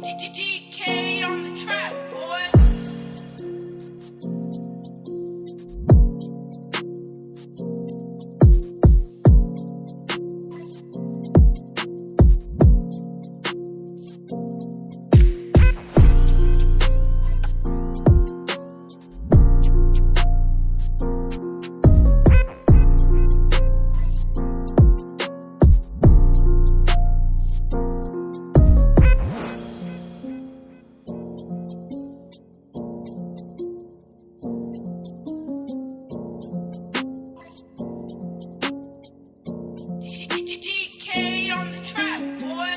DK on the track, boy. DK on the track, boy.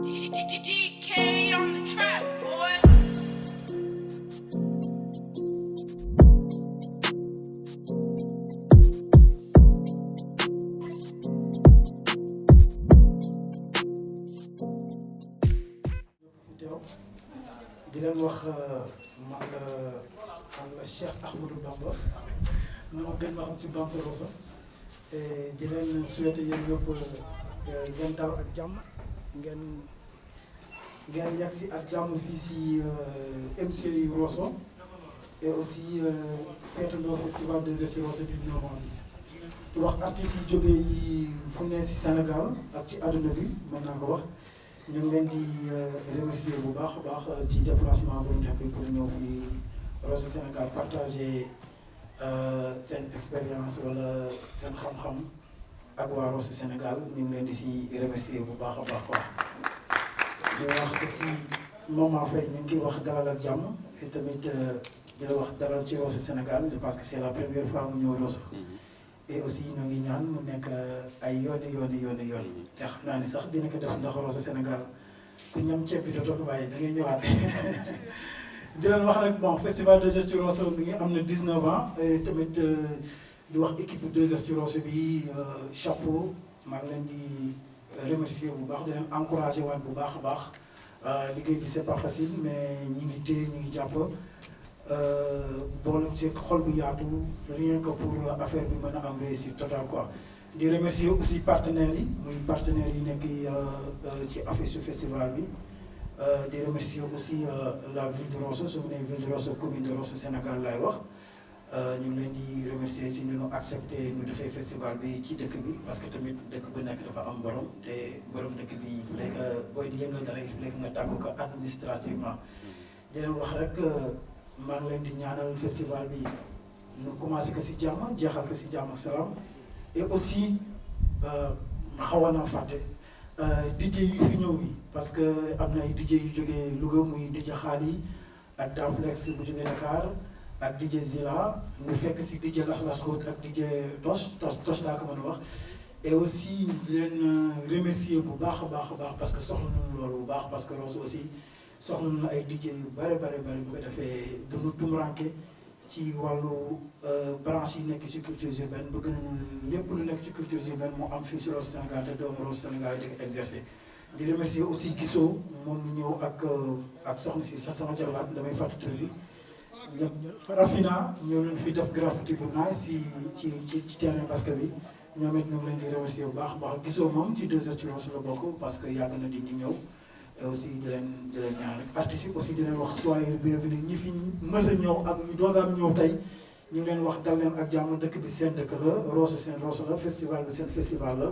DK on the track, boy. di leen wax man la Cheikh Ahmadou Bamba moo gën ma xam si Bamsa Rossa di leen souhaiter yéen ñëpp ngeen dal ak jàmm ngeen yegg si ak jàmm fii si MC yu Rosso et aussi feetandoo festival 2S ci Rosso 19 ans di wax artistes yi jógee yi fu ne si Sénégal ak ci àdduna bi mën naa ko wax ñu ngi leen di remercier bu baax a baax ci déplacement bu ñu def bi pour ñëw fii Rosso Sénégal partager seen expérience wala seen xam-xam ak waa Rosso Sénégal ñu ngi leen di si remercier bu baax a baax quoi. di wax aussi Maman Faye ñu ngi koy wax dalal ak jàmm et tamit di la wax dalal ci Rosso Sénégal parce que c'est la première fois mu ñëw Rosso. et aussi ñoo ngi ñaan mu nekk ay yoon te xam naa ni sax dina ko def ndax Rosso Sénégal ku ñam ceeb bi dootoo ko bàyyi da ngay ñëwaat di leen wax rek bon festival 2S ci Rosso mi ngi am na 19 ans et tamit di wax équipe 2S ci Rosso bi chapeau maa ngi leen di remercier bu baax di leen encourager waat bu baax a baax liggéey bi c'est pas facile mais ñi ngi téye ñi ngi jàpp boole ci xol bu yaatu rien que pour affaire bi mën a am réussite totale quoi. di remercier aussi partenaires yi muy partenaires yi nekk ci affaire su festival bi di remercier aussi la ville de Rosso su mu nee ville de Rosso commune de Rosso Sénégal laay wax ñu ngi leen di remercier si ñu accepté ñu defee festival bi ci dëkk bi parce que tamit dëkk bu nekk dafa am borom te borom dëkk bi il fallait que booy di yëngal dara il fallait que nga tàggu ko administrativement di leen wax rek. maa ngi leen di ñaanal festival bi ñu commencé ko si jàmm jeexal ko si jàmm ak salaam et aussi xawoon naa fàtte DJ yu fi ñëw yi parce que am na ay DJ yu jógee Louga muy DJ Khali ak Damplex bu jógee Dakar ak DJ Zila ñu fekk si DJ Laxlas Road ak DJ Tos laa ko mën a wax et aussi di leen remercier bu baax a baax parce que soxla nañu loolu bu baax parce que Rosso aussi soxla na ay DJ yu bare bu ko defee dañu tumranke ci wàllu branche yi nekk ci culture urbaine bëgg nañu lépp lu nekk ci culture urbaine moo am fii si Rosso Sénégal te doomu Rosso Sénégal yi di ko exercer. di remercier aussi Gisoo moom mi ñëw ak soxna si sax sama jarbaat damay fàttali tur bi ñëpp Rafina ñëw leen fi def graffiti bu nice ci terrain basket bi ñoom it ñu ngi leen di remercier bu baax a baax Gisoo moom ci 2S ci Rosso la bokk parce que yàgg na di ñëw. et aussi di leen ñaan rek artistes yi aussi di leen wax soyez bienvenus ñi fi mës a ñëw ak ñu doogaam ñëw tey ñu ngi leen wax dal leen ak jàmm dëkk bi seen dëkk la Rosso seen Rosso la festival bi seen festival la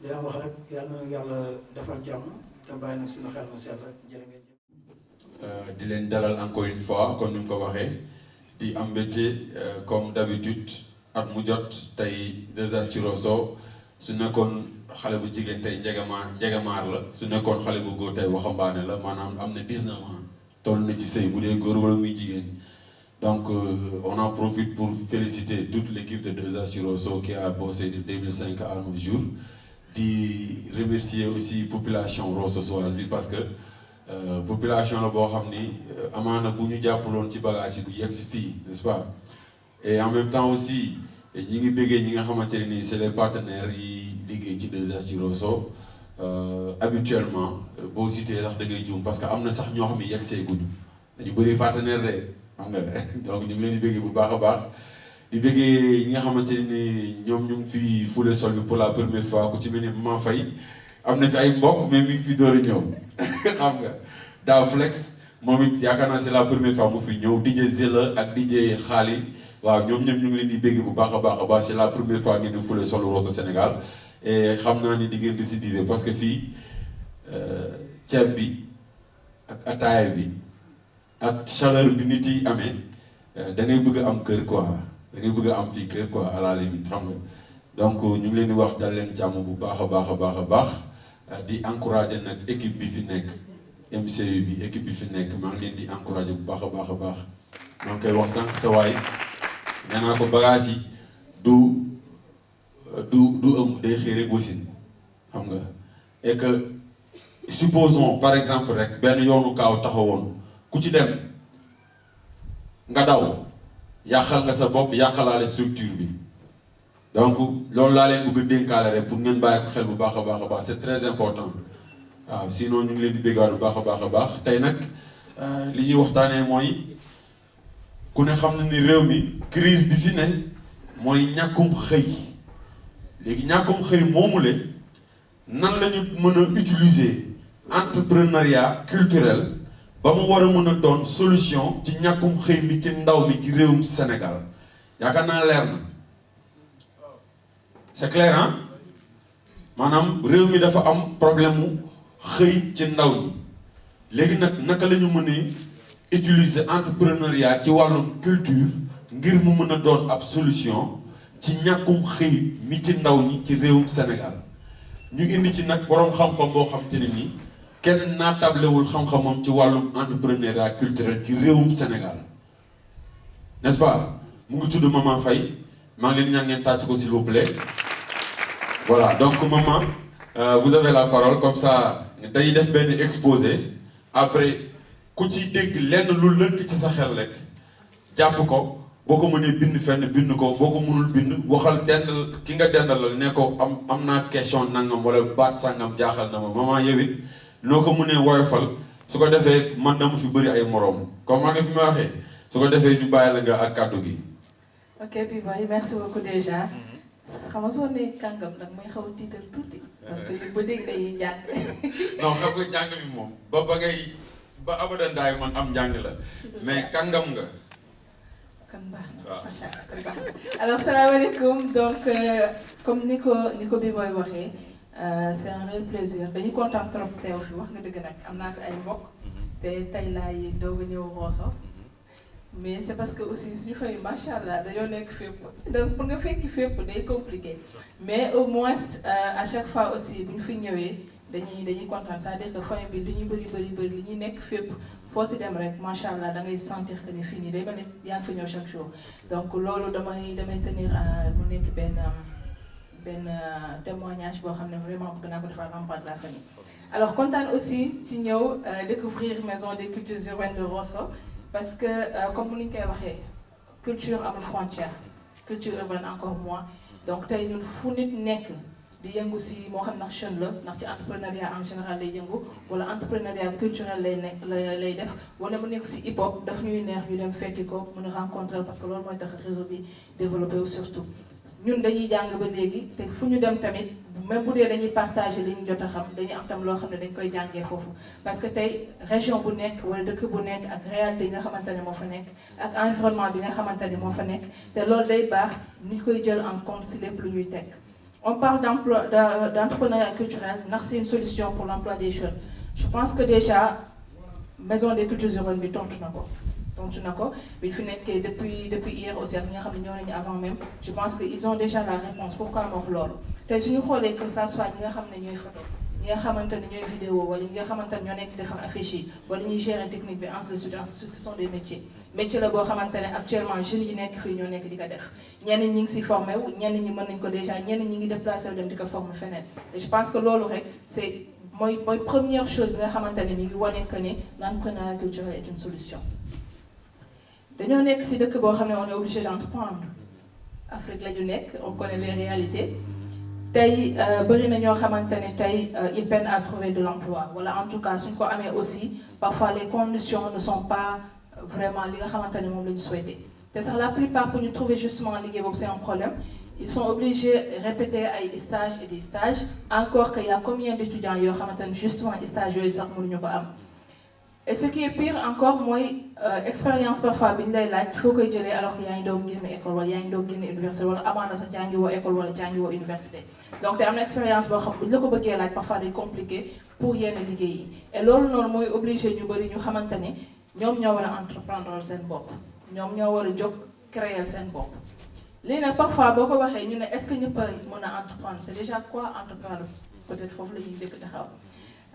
di leen wax rek yàlla na yàlla defal jàmm te bàyyi nag suñu xel mu sell jërë ngeen jëf. di leen dalal encore une fois comme ni mu ko waxee di am mbégte comme d'habitude at mu jot tey 2S ci Rosso su nekkoon xale bu jigéen tey njegamaar la su nekkoon xale bu góor tey waxambaane la maanaam am na 19 ans toll na ci sëy bu dee góor wala muy jigéen Donc, on en profite pour féliciter toute l'équipe de 2A sur Rosso qui a bossé de 2005 à nos jours. Di remercier aussi population rossossoise bi parce que population la boo xam ni amaana bu ñu jàppaloon ci bagage yi du yegg si fii, n'est-ce pas? Et en même temps aussi ñi ngi bëggee ñi nga xamante ne nii c'est les partenaires yi liggéey ci 2A sur Rosso habituellement boo cité sax da ngay juum parce que am na sax ñoo xam ne yegg see guñu dañu bëri partenaire de xam nga donc ñu ngi leen di bëggee bu baax a baax. di bëggee ñi nga xamante ni ñoom ñu ngi fi foulé sol bi pour la première fois ku ci mel ni Maman Faye am na fi ay mbokk mais mi ngi fi door a ñëw xam nga daaw flex moom it yaakaar naa c'est la première fois mu fi ñëw DJ Zela ak DJ Xaali waaw ñoom ñëpp ñu ngi leen di bëgg bu baax a baax c'est la première fois ngeen di foulé sol Rosso Sénégal et xam naa ni di ngeen décider parce que fii ceeb bi ak ataaya bi ak chaleur bi nit yi amee da ngay bëgg am kër quoi. da ngay bëgg a am fii kër quoi à la limite xam nga donc ñu ngi leen di wax dal leen jàmm bu baax a baax di encourager nag équipe bi fi nekk MCU bi équipe bi fi nekk maa ngi leen di encourager bu baax a baax maa ngi koy wax sànq sa waay nee naa ko bagage yi du ëmb day xëy rek wasin xam nga et que supposons par exemple rek benn yoonu kaaw taxawoon ku ci dem nga daw yàqal nga sa bopp yàqalaale structure bi donc loolu laa leen bëgg a dénkaale rek pour ngeen bàyyi ko xel bu baax a baax c'est très important waaw sinon ñu ngi leen di béggaat bu baax a baax tey nag li ñuy waxtaanee mooy ku ne xam na ni réew mi crise bi fi ne mooy ñàkkum xëy léegi ñàkkum xëy moomule nan la ñu mën a utiliser entrepreneuriat culturel ba mu war a mën a doon solution ci ñàkkum xëy mi ci ndaw mi ci réewum Sénégal yaakaar naa leer na c'est clair hein maanaam réew mi dafa am problème mu xëy ci ndaw ñi léegi nag naka la ñu mën a utiliser entrepreneuriat ci wàllum culture ngir mu mën a doon ab solution ci ñàkkum xëy mi ci ndaw ñi ci réewum Sénégal ñu indi ci nag boroom xam-xam boo xam te ne nii kenn naa tablewul xam-xamam ci wàllum entrepreneuriat culturel ci réewum Sénégal n'est-ce pas mu ngi tudd Maman Faye maa ngi leen di ñaan ngeen tàcc ko s'il vous plaît voilà donc maman vous avez la parole comme ça day def benn exposé après ku ci dégg lenn lu lënt ci sa xel rek jàpp ko boo ko mënee bind fenn bind ko boo ko mënul bind waxal dend ki nga dendalal ne ko am naa question nangam wala baat sangam jaaxal na ma maman yow it noo ko mënee woyofal su ko defee man na mu fi bëri ay moroom comme maa ngi fi ma waxee su ko defee ñu bàyyi la nga ak kàddu gi. ok Biboy merci beaucoup déjà xam nga soo nee kàngam nag mooy xaw a tiital tuuti. parce que ba dégg dañuy jàng. non xam nga jàng mi moom ba ngay ba abadan daay man am njàng la mais kàngam nga. kan baax na macha allah kan baax na alors salaamaaleykum donc comme ni ko Biboy waxee. C'est un réel plaisir dañu kontaan trop teew fi wax nga dëgg nag am naa fi ay mbokk te tey laay doog a ñëw Rosso mais c'est parce que aussi suñu famille macha allah dañoo nekk fépp donc pour nga fekki fépp day compliqué mais au moins à chaque fois aussi bu ñu fi ñëwee dañuy kontaan c'est-à-dire que famille bi li ñuy bëri li ñuy nekk fépp foo si dem rek macha allah da ngay sentir que ni fii nii day mel ni yaa ngi fa ñëw chaque jour donc loolu damay tenir à mu nekk benn témoignage boo xam ne vraiment bëgg naa ko defal l'emploi de la famille. alors kontaan aussi ci ñëw découvrir maison des cultures urbaines de Rosso parce que comme ni ñu koy waxee culture amul frontière culture urbaine encore moins donc tey ñun fu nit nekk di yëngu si moo xam ndax jeune la ndax ci entrepreneuriat en général lay yëngu wala entrepreneuriat culturel lay def wala mu nekk si hip hop daf ñuy neex ñu dem fekki ko mën a rencontrer parce que loolu mooy tax réseau bi développé wu surtout. ñun dañuy jàng ba léegi te fu ñu dem tamit même bu dee dañuy partager li ñu jot a xam dañuy am tam loo xam ne dañ koy jàngee foofu parce que tey région bu nekk wala dëkk bu nekk ak réalité yi nga xamante ne moo fa nekk ak environnement bi nga xamante ne moo fa nekk te loolu day baax ni koy jël en compte si lépp lu ñuy teg. On parle d'entrepreneuriat culturel ndax c'est une solution pour l'emploi des jeunes je pense que déjà maison des cultures urbaines bi tontu na ko bi fi nekkee depuis hier aussi ak ñi nga xam ne ñëw nañu avant même je pense que ils ont déjà la réponse pourquoi ma wax loolu tey suñu xoolee que ça soit ñi nga xam ne ñooy photo ñi ñi nga xamante ne ñooy vidéo wala ñi nga xamante ne ñoo nekk defar affiche yi wala ñuy gérer technique bi ainsi de suite ce sont des métiers la boo xamante ne actuellement jeunes yi nekk fii ñoo nekk di ko def ñenn ñi ngi si formé wu ñenn ñi mën nañ ko déjà ñenn ñi ngi déplacé wu dem di ko former feneen et je pense que loolu rek c'est mooy première chose bi nga xamante ne mi ngi wane que ne l'entrepreneuriat culturel est une solution. dañoo nekk si dëkk boo xam ne on est obligé d'entreprendre Afrique la ñu nekk on connaît les réalités tey bëri na ñoo xamante ne tey ils peinent à trouver de l'emploi wala en tout cas suñ ko amee aussi parfois les conditions ne sont pas vraiment li nga xamante ne moom la ñu souhaité te sax la plupart pour ñu trouver justement liggéey boobu c'est un problème ils sont obligés de répéter ay stages et des stages encore qu'il y a combien d'étudiants yoo xamante ne justement stages yooyu sax mënuñu ko am. Et ce qui est pire encore mooy expérience parfois bi ñu lay laaj foo koy jëlee alors que yaa ngi doog génn école wala yaa ngi doog génn université wala amaana sax jàngi woo école wala jàngi woo université donc te am na expérience boo xam bu ñu la ko bëggee laaj parfois day compliqué pour yenn liggéey yi et loolu noonu mooy obligé ñu bëri ñu xamante ne ñoom ñoo war a entreprendre seen bopp ñoom ñoo war a jóg créer seen bopp. léegi nag parfois boo ko waxee ñu ne est-ce que ñëpp a mën a entreprendre c'est déjà quoi entreprendre peut-être foofu la ñuy dëkk taxaw.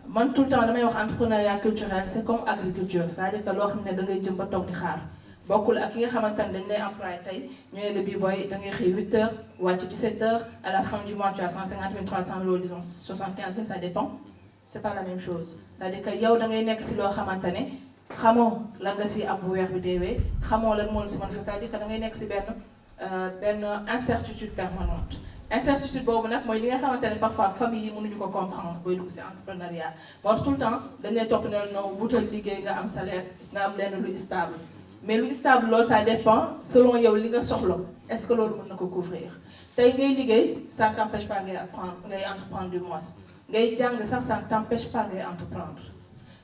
man tout le temps damay wax entrepreneuriat culturel c'est comme agriculture c'est-à-dire que loo xam ne da ngay jëm ba toog di xaar bokkul ak ki nga xamante ne dañ lay employé tey ñooy le B-boy da ngay xëy 8h wàcc 17h à la fin du mois tu as 150 000 300 000 disons 75 000 ça dépend c'est pas la même chose c'est-à-dire que yow da ngay nekk si loo xamante ne xamoo lan nga si am bu weer bi deewee xamoo lan moo la si mën a fa c'est-à-dire que da ngay nekk si benn incertitude permanente. incertitude boobu nag mooy li nga xamante ne parfois famille yi mënuñu ko comprendre booy dugg ci entrepreneuriat moo tax tout le temps dañ lay topp ne non wutal liggéey nga am salaire nga am lenn lu stable mais lu stable loolu ça dépend selon yow li nga soxla est-ce que loolu mën na ko couvrir tey ngay liggéey ça t'empêche pas ngay entreprendre du moins ngay jàng sax ça t'empêche pas ngay entreprendre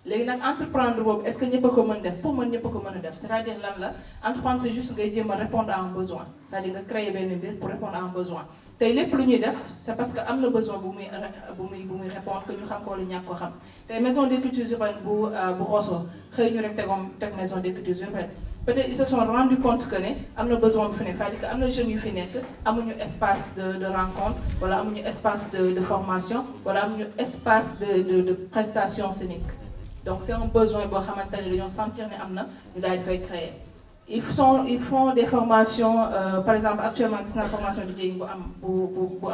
léegi nag entreprendre boobu est-ce que ñëpp a ko mën def pour mën ñëpp a ko mën a def c'est-à-dire lan la entreprendre c'est juste ngay jéem a répondre à un besoin c'est-à-dire nga créer benn mbir pour répondre à un besoin tey lépp lu ñuy def c'est parce que am na besoin bu muy répondre que ñu xam ko wala ñàkk ko xam tey maison des cultures urbaines bu Rosso xëy ñu rek teg maison des cultures urbaines peut-être ils se sont rendu compte que ne am na besoin bu fi nekk c'est-à-dire que am na jeunes yu fi nekk amuñu espace de rencontre wala amuñu espace de formation wala amuñu espace de prestation scénique donc c'est un besoin boo xamante ne dañoo sentir ne am na ñu daal di koy créer ils font des formations par exemple actuellement gis naa formation de DJ bu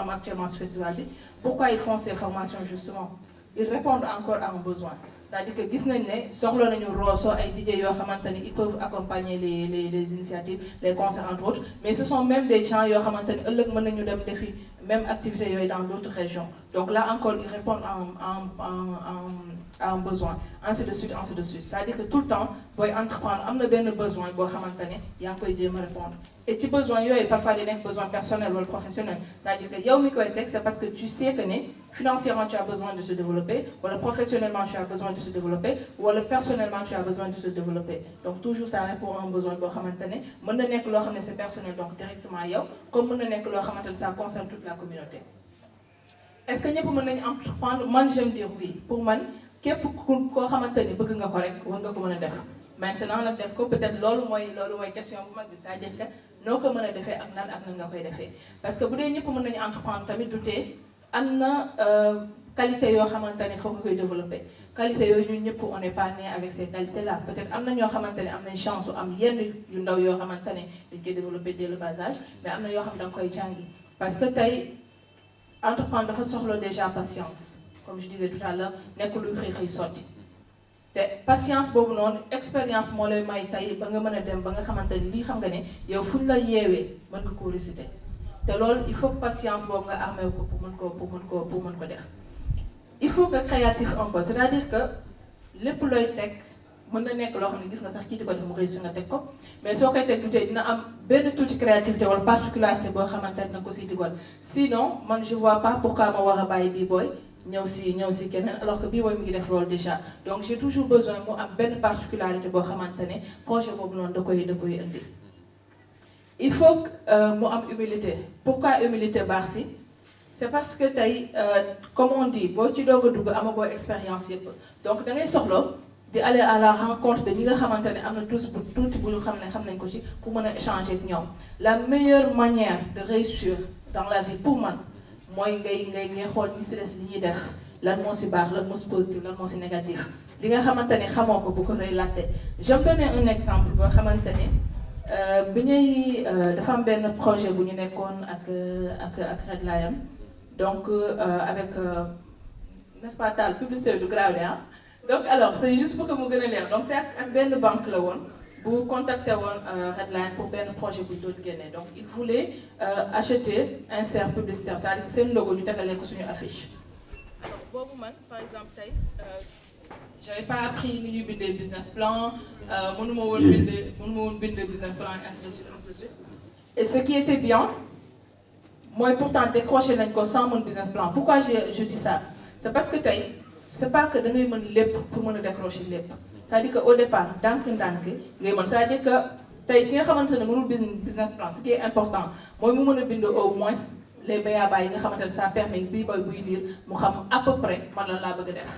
am actuellement ce festival bi pourquoi ils font ces formations justement ils répondent encore à un besoin c'est-à-dire que gis nañ ne soxla nañu Rosso ay DJ yoo xamante ne ils peuvent accompagner les initiatives les concerts entre autres mais ce sont même des gens yoo xamante ne ëllëg mën nañu dem defi même activité yooyu dans d'autres régions donc là encore ils répondent à un besoin ainsi de suite c'est-à-dire que tout le temps booy entreprendre am na benn besoin boo xamante ne yaa ngi koy jéem a répondre et ci besoin yooyu parfois di nekk besoin personnel wala professionnel c'est-à-dire que yow mi koy teg c'est parce que tu sais que ne financièrement tu as besoin de te développer wala professionnellement tu as besoin de te développer wala personnellement tu as besoin de te développer donc toujours ça répond à un besoin boo xamante ne mën na nekk loo xam ne c'est personnel donc directement yow comme mën na nekk loo xamante ne ça concerne toute la communauté est-ce que ñëpp mën nañu entreprendre man j'aime dire oui pour man képp koo xamante ni bëgg nga ko rek war nga ko mën a def maintenant nag def ko peut-être loolu mooy question bu mag bi c'est-à-dire que noo ko mën a defee ak nan nga koy defee parce que bu dee ñëpp mën nañu entreprendre tamit du tee am na qualité yoo xamante ne foog nga koy développer qualité yooyu ñun ñëpp on n'est pas né avec ces qualités là peut-être am na ñoo xamante ne am nañ chance am yenn yu ndaw yoo xamante ne dañ koy développer dès le bas âge mais am na yoo xam ne da nga koy jàngi parce que tey entreprendre dafa soxla déjà patience comme je disais tout à l'heure nekk luy xëy sotti te patience boobu noonu expérience moo lay may tey ba nga mën a dem ba nga xamante ni lii xam nga ne yow fuñ la yeewee mën nga koo réciter te loolu il faut patience boobu nga armé ko pour mën ko def il faut que créatif un peu c'est-à-dire que lépp looy teg mën na nekk loo xam ne gis nga sax kii di ko def mu réussir nga teg ko mais soo koy teg du tey dina am benn tuuti créativité wala particularité boo xamante ne ko si digal sinon man je vois pas pourquoi ma war a bàyyi B-boy ñëw si keneen alors que B-boy mi ngi def loolu déjà donc j'ai toujours besoin mu am benn particularité boo xamante ne projet boobu noonu da koy indi il faut que mu am humilité pourquoi humilité baax si c'est parce que tey comme on dit boo ci doog a dugg amagoo expérience yëpp donc da ngay soxla di aller à la rencontre de ñi nga xamante ne am na tuuti bu ñu xam nañ ko ci pour mën a échanger ak ñoom la meilleure manière de réussir dans la vie pour man mooy ngay xool ñi si des li ñuy def lan moo si baax lan moo si positif lan moo si négatif li nga xamante ne xamoo ko bu ko rëy laajte. je me donne un exemple boo xamante ne bi ñuy dafa am benn projet bu ñu nekkoon ak Red Lion donc avec n'est-ce pas Tall publicité du grave ah donc alors c'est juste pour que mu gën a leer donc c'est ak benn banque la woon bu contacté woon Red Lion pour benn projet bu doon génne donc il voulait acheter insert publicitaire c'est-à-dire que seen logo ñu tegalee ko suñu affiche. alors boobu man par exemple tey j'avais pas appris ni ñuy bindee business plan mënuma woon bind business plan ainsi de suite ainsi de suite et ce qui était bien mooy pourtant décroché nañ ko sans mon business plan. Pourquoi je dis ça? C'est parce que tey c'est pas que da ngay mën lépp pour mën a décrocher lépp c'est-à-dire que au départ ndànk-ndànk ngay mën c'est-à-dire que tey ki nga xamante ne mënul business plan ce qui est important mooy mu mën a bind au moins les béyabaa yi nga xamante ne ça permet bii boy buy lire mu xam à peu près man lan laa bëgg a def.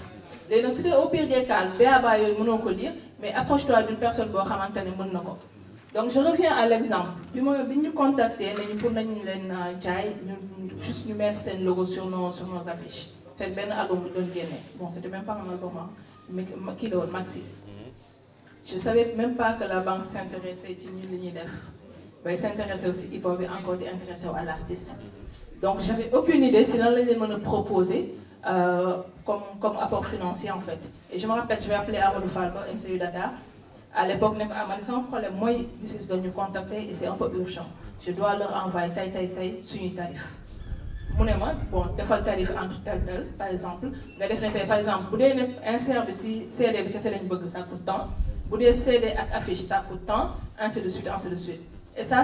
léegi nag su dee au pire des cas béyabaa yooyu mënoo ko lire mais approche-toi d'une personne boo xamante ne mën na ko. donc je reviens à l'exemple bi ñu contacté nañu pour nañu leen jaay ñu juste ñu mettre seen logo sur nos affiches fekk benn album bu doon génne bon c'était même pas un album mais kii la woon Maxi. je savais même pas que la banque s'intéressait ci ñun li ñuy def bay s'intéresser aussi hip-hop bi encore di intéressé à l'artiste. donc j'avais aucune idée si lan lañ leen mën a proposer comme apport financier en fait et je me rappelle je vais appeler Amadou Fall ba MCU Dakar. à l'époque ne ko man sama problème mooy BICIS doon ñu contacter et c'est un peu urgent je dois leur envoyer tey suñuy tarif mu ne ma bon defal tarif entre tel par exemple nga def ne tey par exemple bu dee ne insert bi si CD bi kese lañ bëgg ça coûte tant bu dee CD ak affiche ça coûte tant ainsi de suite et ça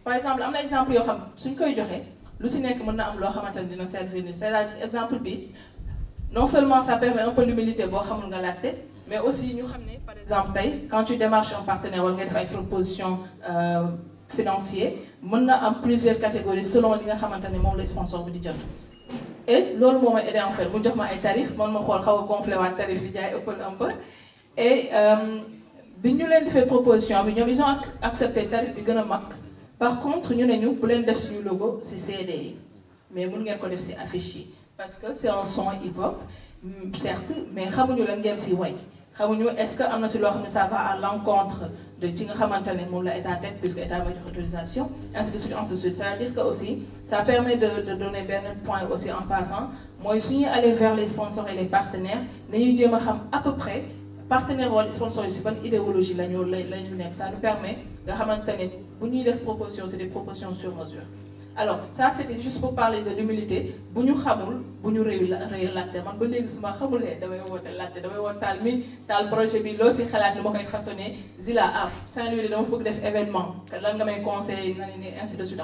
par exemple am na exemple yoo xam suñ koy joxe lu si nekk mën na am loo xamante ne dina servir ni c'est-à-dire exemple bi non seulement ça permet un peu l'humilité boo xamul nga laajte mais aussi ñu xam ne par exemple tey quand tu démarches un partenaire wala nga def ay propositions financières mën na am plusieurs catégories selon li nga xamante ne moom la sponsor bi di jot. et loolu moo may aidé en fait mu jox ma ay tarifs man ma xool xaw a gonflé waat tarif yi jaay ëppal un peu et bi ñu leen defee proposition bi ñoom ils ont accepté tarif bi gën a mag par contre ñu ne ñu bu leen def suñu logo ci CD yi mais mun ngeen ko def ci affiche yi parce que c'est un son hip-hop certes mais xamuñu lan ngeen ci way. xamuñu est-ce que am na si loo xam ne ça va à l'encontre de ci nga xamante ne moom la état teg puisque état mooy jox autorisation ainsi de suite c'est-à-dire que aussi ça permet de donner benn point aussi en passant mooy su ñuy aller vers les sponsors et les partenaires nañuy jéem a xam à peu près partenaires wala sponsors yi si ban idéologie la ñu nekk ça nous permet nga xamante ne bu ñuy def proposition c'est des propositions sur mesure. alors ça c'était juste pour parler de l'humilité bu ñu xamul bu ñu réy laajte man ba léegi su ma xamulee damay woote laajte damay woote taal projet bi loo si xalaat ni ma koy façonné Zila Saint-Louis dama bëgg def événement lan nga may conseiller na ni ainsi de suite.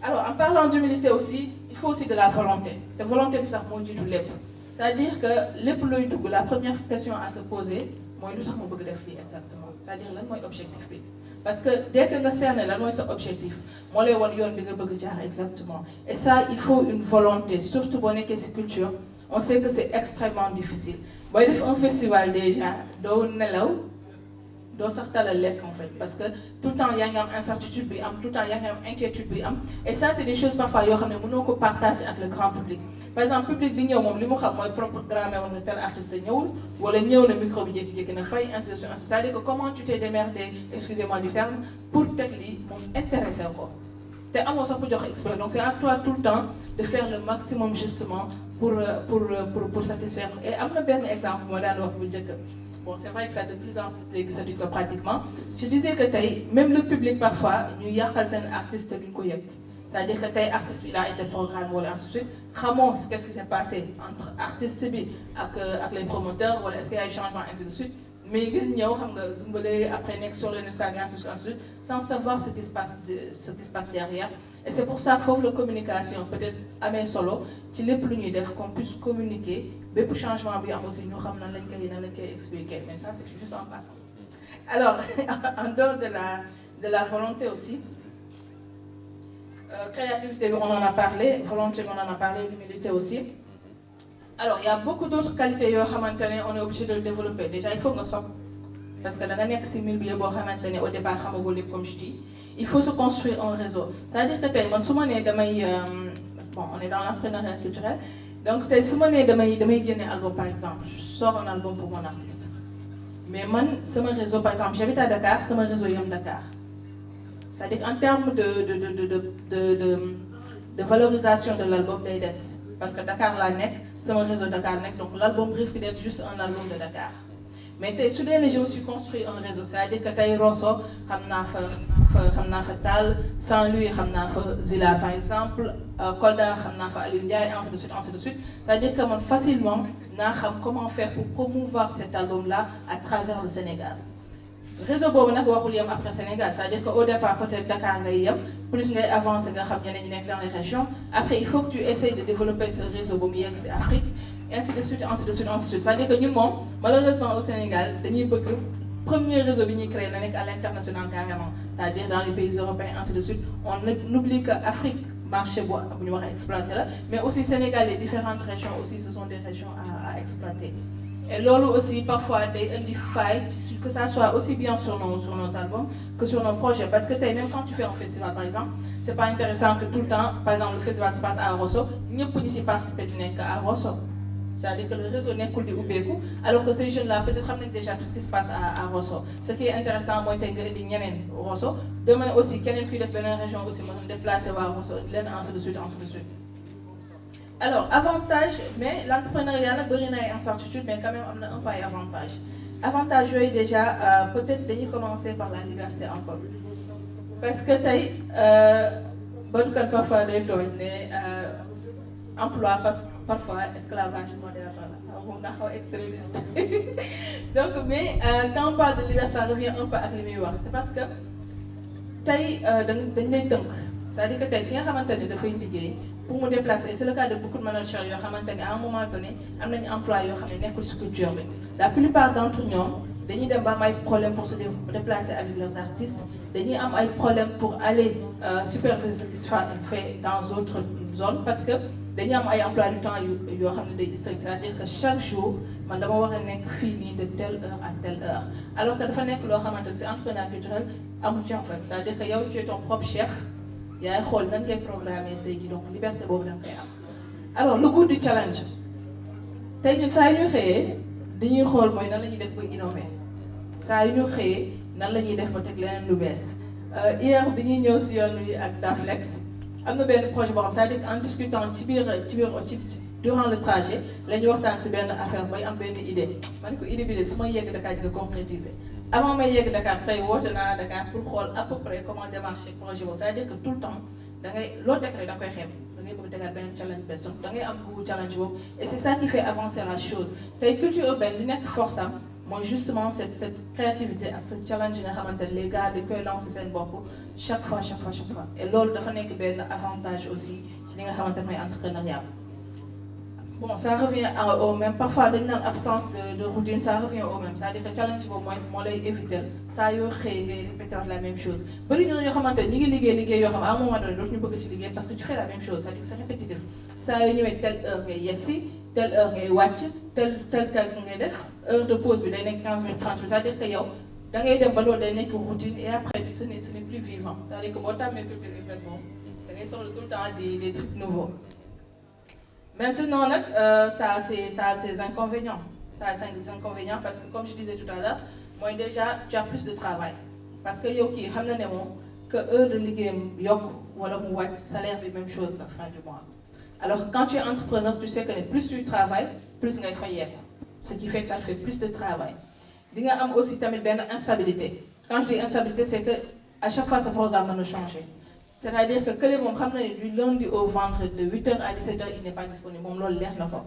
alors en parlant d'humilité aussi il faut aussi de la volonté te volonté bi sax moo jiitu lépp c'est-à-dire que lépp looy dugg la première question à se poser mooy lu tax ma bëgg def lii exactement c'est-à-dire lan mooy objectif bi parce que dès que nga cerner lan mooy sa objectif moo lay wan yoon bi nga bëgg jaar exactement et ça il faut une volonté surtout boo nekkee ci culture on sait que c'est extrêmement difficile booy def un festival déjà doo nelaw doo sax talal lekk en fait parce que tout le temps yaa ngi am incertitude bi am tout le temps yaa ngi am inquiétude bi am et ça c'est des choses parfois yoo xam ne mënoo ko partager ak le grand public par exemple public bi ñëw moom li mu xam mooy programme woon na tel artiste ñëwul wala ñëw na micro bi jékki-jékki na fay ainsi de suite c'est-à-dire que comment tu t'es démerdé excusez-moi du terme pour teg lii moom intéressé ko te amoo sax pour jox exprès donc c'est à toi tout le temps de faire le maximum justement pour satisfaire et am na benn exemple moo daan wax bu njëkk. Bon, c'est vrai que ça de plus en plus léegi ça ko pratiquement je disais que tey même le public parfois ñu yàqal seen artiste duñ ko yëg c'est-à-dire que tey artiste bi il a été programmé wala ainsi de suite xamoo qu'est-ce qui s'est passé entre artiste bi ak les promoteurs wala est-ce qu'il y a eu changement ainsi de suite mais ngeen ñëw xam nga zumbale après nekk sur le Instagram ainsi de suite sans savoir ce qui se passe derrière et c'est pour ça que foofu la communication peut-être amee solo ci lépp lu ñuy def qu'on puisse communiquer bépp changement bi am aussi ñu xam nan lañ koy expliquer mais ça c'est juste en passant. alors en dehors de la volonté aussi créativité bi on en a parlé volonté on en a parlé l'humilité aussi. alors il y a beaucoup d'autres qualités yoo xamante ne on est obligé de le développer déjà il faut nga sopp parce que da nga nekk ci milieu boo xamante ne au départ xamagoo lépp comme je dis il faut se construire un réseau c'est-à-dire que tey man su ma nee damay bon on est dans l'entrepreneuriat culturel donc tey su ma nee damay génne album par exemple je sors un album pour mon artiste mais man sama réseau par exemple j'habite à Dakar sama réseau yam Dakar c'est-à-dire en termes de valorisation de l'album day des parce que Dakar laa nekk sama réseau Dakar nekk donc l'album risque d'être juste un album de Dakar mais tey su dee ne je me suis construit un réseau c'est-à-dire que tey Rosso xam naa fa Tall Saint-Louis xam naa fa Zila par exemple Kolda xam naa fa Aliou Ndiaye ainsi de suite c'est-à-dire que man facilement naa xam comment faire pour promouvoir cet album-là à travers le Sénégal réseau boobu nag waxul yem après Sénégal c'est-à-dire que au départ peut-être Dakar ngay yem plus ngay avancer nga xam ñeneen ñi nekk dans les régions après il faut que tu essayes de développer ce réseau ba mu yegg si Afrique ainsi de suite c'est-à-dire que ñun moom malheureusement au Sénégal dañuy bëgg premier réseau bi ñuy créé na nekk à l'international carrément c'est-à-dire dans les pays européens ainsi de suite on oublie que Afrique marché bu ñu war a exploiter la mais aussi Sénégal les différentes régions aussi ce sont des régions à exploiter et loolu aussi parfois day indi faille que ça soit aussi bien sur nos albums que sur nos projets parce que tey même quand tu fais un festival par exemple c'est pas intéressant que tout le temps par exemple le festival se passe à Rosso ñëpp ñi ci participer di nekk à Rosso c'est-à-dire que le réseau nekkul di ubbeeku alors que ces jeunes-là peut-être xam nañ déjà tout ce qui se passe à Rosso ce qui est intéressant mooy tey nga indi ñeneen Rosso demain aussi keneen kuy def beneen région aussi mën na déplacer waa Rosso leen ainsi de suite. Alors avantage mais l'entrepreneuriat nag bëri na ay incertitude mais quand même am na un peu ay avantage yooyu déjà peut-être dañuy commencer par la liberté un peu parce que tey badukat parfois day tooñ ne emploi parce que parfois esclavage moderne la moom naa xaw extrémiste donc mais quand on parle de liberté ça revient un peu ak li muy wax c'est parce que tey dañ lay tënk c'est-à-dire que tey ki nga xamante ne dafay liggéey pour me déplacer et c'est le cas de beaucoup de managers yoo xamante ne à un moment donné am nañu emploi yoo xam ne nekkul ci culture bi la plupart d'entre ñoom dañuy dem ba am ay problèmes pour se déplacer avec leurs artistes dañuy am ay problèmes pour aller superviser ce qui se fait dans d'autres zones parce que dañuy am ay emploi du temps yoo xam ne day strict c'est-à-dire que chaque jour man dama war a nekk fii nii de telle heure à telle heure alors que dafa nekk loo xamante ne c'est entrepreneuriat culturel amu ci en fait c'est-à-dire que yow tu es ton propre chef yaay xool nan ngay programmer say ji donc liberté boobu da nga koy am alors le goût du challenge tey ñun saa yu ñu xëyee dañuy xool mooy nan la ñuy def ba innover saa yu ñu xëyee nan la ñuy def ba teg leneen lu bees hier bi ñuy ñëw si yoon wi ak Daflex am na benn projet boo xam c'est-à-dire en discutant durant le trajet la ñu waxtaan si benn affaire bay am benn idée man ko idée bi de su ma yegg Dakar di ko concrétiser avant may yegg Dakar tey woote naa Dakar pour xool à peu près comment démarcher projet boobu c'est-à-dire que tout le temps da ngay loo teg rek da nga koy xeeb da ngay bëgg tegaat benn challenge bes donc da ngay am goût challenge boobu et c'est ça qui fait avancer la chose tey culture urbaine li nekk force am mooy justement cette créativité ak ce challenge yi nga xamante ne les gars dañ koy lancer seen bopp chaque fois et loolu dafa nekk benn avantage aussi ci li nga xamante ne mooy entrepreneuriat. Bon, ça revient au même parfois dañ naan absence de routine ça revient au même c'est-à-dire que challenge boobu mooy moo lay éviter saa yoo xëy ngay répéter la même chose bari na ñoo xamante ne ñi ngi liggéey yoo xam à un moment donné dootuñu bëgg ci liggéey parce que tu fais la même chose c'est-à-dire que c'est répétitif saa yoo ñëwee telle heure ngay yegsi telle heure ngay wàcc tel ngay def heure de pause bi day nekk 15 minutes 30 minutes c'est-à-dire que yow da ngay dem ba loolu day nekk routine et après ce n'est plus vivant c'est-à-dire que boo tàmmee culture urbaine moom da ngay soxla tout le temps des trucs nouveaux. Maintenant nag ça a ses inconvénients parce que comme je disais tout à l'heure mooy déjà tu as plus de travail parce que yow kii xam na ne moom que heure de liggéeyam yokk wala mu wàcc salaire bi même chose la fin du mois alors quand tu es entrepreneur tu sais que ne plus tu travailles plus ngay fayeeku ce qui fait que ça fait plus de travail di nga am aussi tamit benn instabilité quand je dis instabilité c'est que à chaque fois sa programme mën a changer c'est-à-dire que kële moom xam na ne du lundi au vendredi de 8h à 17h il n'est pas disponible moom loolu leer na ko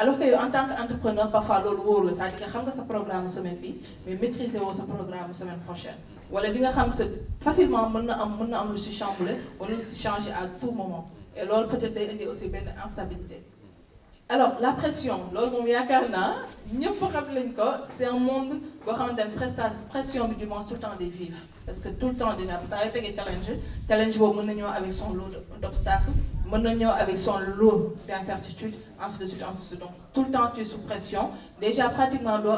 alors que yow en tant qu'entrepreneur parfois loolu wóor la c'est-à-dire que xam nga sa programme semaine bi mais maîtriser woo sa programme semaine prochaine wala di nga xam sa facilement mën na am lu si chamboulé wala lu si changer à tout moment et loolu peut-être day indi aussi benn instabilité. Alors la pression loolu moom yaakaar naa ñëpp xam lañ ko c'est un monde boo xamante ne pression bi du moins tout le temps day vivre parce que tout le temps déjà saa yoo tegee challenge boobu mën na ñëw avec son lot d'obstacles mën na ñëw avec son lot d'incertitudes ainsi de suite donc tout le temps tu es sous pression déjà pratiquement doo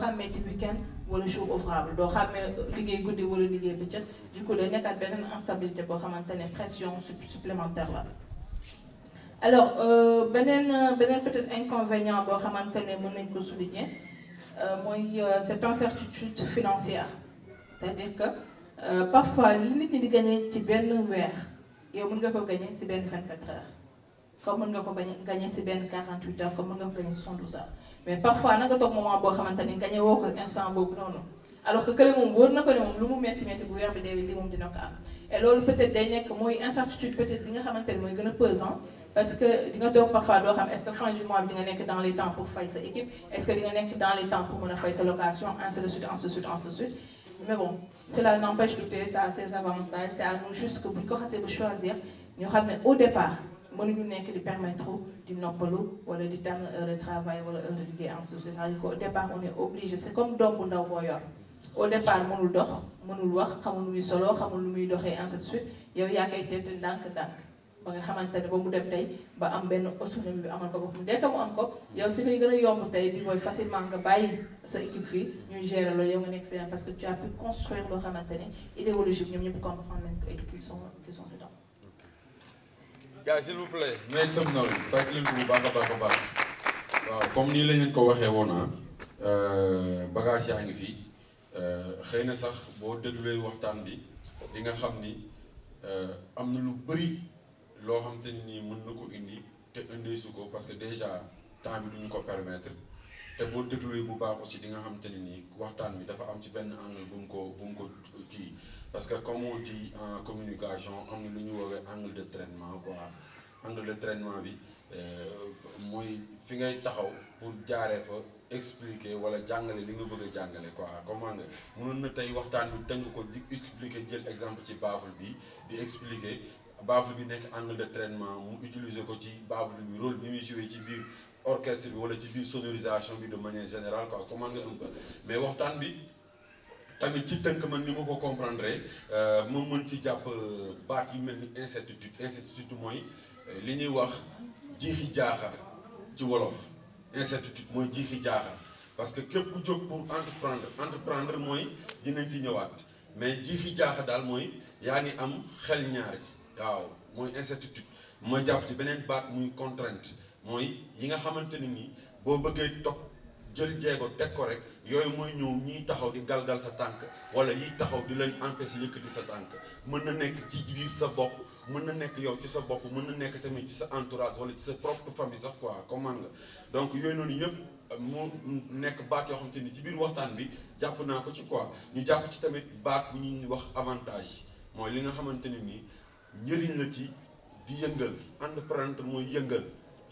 xàmmee di week-end wala jour ouvrable doo xàmmee liggéey guddi wala liggéey bëccëg du coup day nekkaat beneen instabilité boo xamante ne pression supplémentaire la. alors beneen peut-être inconvénient boo xamante ne mën nañ ko souligner mooy cette incertitude financière c'est-à-dire que parfois li nit ñi di gagner ci benn weer yow mën nga ko gagner ci benn 24 heures comme mën nga ko gagner ci benn 48 heures comme mën nga ko gagner ci 72 heures mais parfois na nga toog moment boo xamante ni gagner woo ko instant boobu noonu alors que kële moom wóor na ko ne moom lu mu metti bu weer bi deewee li moom dina ko am et loolu peut-être day nekk mooy incertitude peut-être bi nga xamante ne mooy gën a pesant parce que di nga toog parfois doo xam est-ce que fin du mois bi di nga nekk dans les temps pour fay sa équipe est-ce que di nga nekk dans les temps pour mën a fay sa location ainsi de suite mais bon cela n'empêche que ça a ses avantages c'est à nous juste que bu ñu ko xasee ba choisir ñu xam ne au départ mënuñu nekk di permettre di noppalu wala di tànn heure de travail wala heure de liggéey en société c'est-à-dire qu'au départ on est obligé c'est comme doom bu ndaw boo yor au départ mënul dox mënul wax xamul lu muy solo xamul lu muy doxee ainsi de suite yow yaa koy teel ndànk-ndànk ba nga xamante ne ba mu dem tey ba am benn autonomie bi amal ko boppam dès que mu am ko yow si ngay gën a yomb tey bi mooy facilement nga bàyyi sa équipe fii ñuy gérer loolu yow nga nekk seen parce que tu as pu construire loo xamante ne idéologique ñoom ñëpp comprendre nañ ko et qu'ils sont dedans. Guys, s'il vous plaît, make some noise. Tàcc leen ko bu baax a baax waaw comme nii la ñu ko waxee woon bagage yaa ngi fii xëy na sax boo dégluwee waxtaan bi di nga xam ni am na lu bëri loo xam te ni mën na ko indi te indee su ko parce que déjà temps bi duñu ko permettre te boo dégluwee bu baax aussi di nga xam te ni waxtaan bi dafa am ci benn angle bu mu ko kii parce que comme on dit en communication am na lu ñu woowee angle de traitement quoi angle de traitement bi mooy fi ngay taxaw pour jaaree fa expliquer wala jàngale li nga bëgg a jàngale quoi comment nga mënoon na tey waxtaan bi tënk ko di expliquer jël exemple ci baaful bi di expliquer baaful bi nekk angle de traitement mu utiliser ko ci baaful bi rôle bi muy jouer ci biir orchestre bi wala ci biir sonorisation bi de manière générale quoi comment nga un peu mais waxtaan bi tamit ci tënk man ni ma ko comprendre ma mën ci jàpp baat yu mel ni incertitude mooy li ñuy wax jiixi jaaxa ci wolof incertitude mooy jiixi jaaxa parce que képp ku jóg pour entreprendre mooy dinañ ci ñëwaat mais jiixi jaaxa daal mooy yaa ngi am xel ñaari waaw mooy incertitude ma jàpp ci beneen baat muy contrainte mooy yi nga xamante ne ni boo bëggee toog jël jéego teg ko rek yooyu mooy ñëw ñiy taxaw di galgal sa tànk wala yiy taxaw di lay empêcher yëkkati sa tànk mën na nekk ci biir sa bopp mën na nekk yow ci sa bopp mën na nekk tamit ci sa entourage wala ci sa propre famille sax quoi comment nga donc yooyu noonu yëpp moo nekk baat yoo xamante ni ci biir waxtaan bi jàpp naa ko ci quoi ñu jàpp ci tamit baat bu ñuy wax avantage mooy li nga xamante ne nii njëriñ la ci di yëngal entreprendre mooy yëngal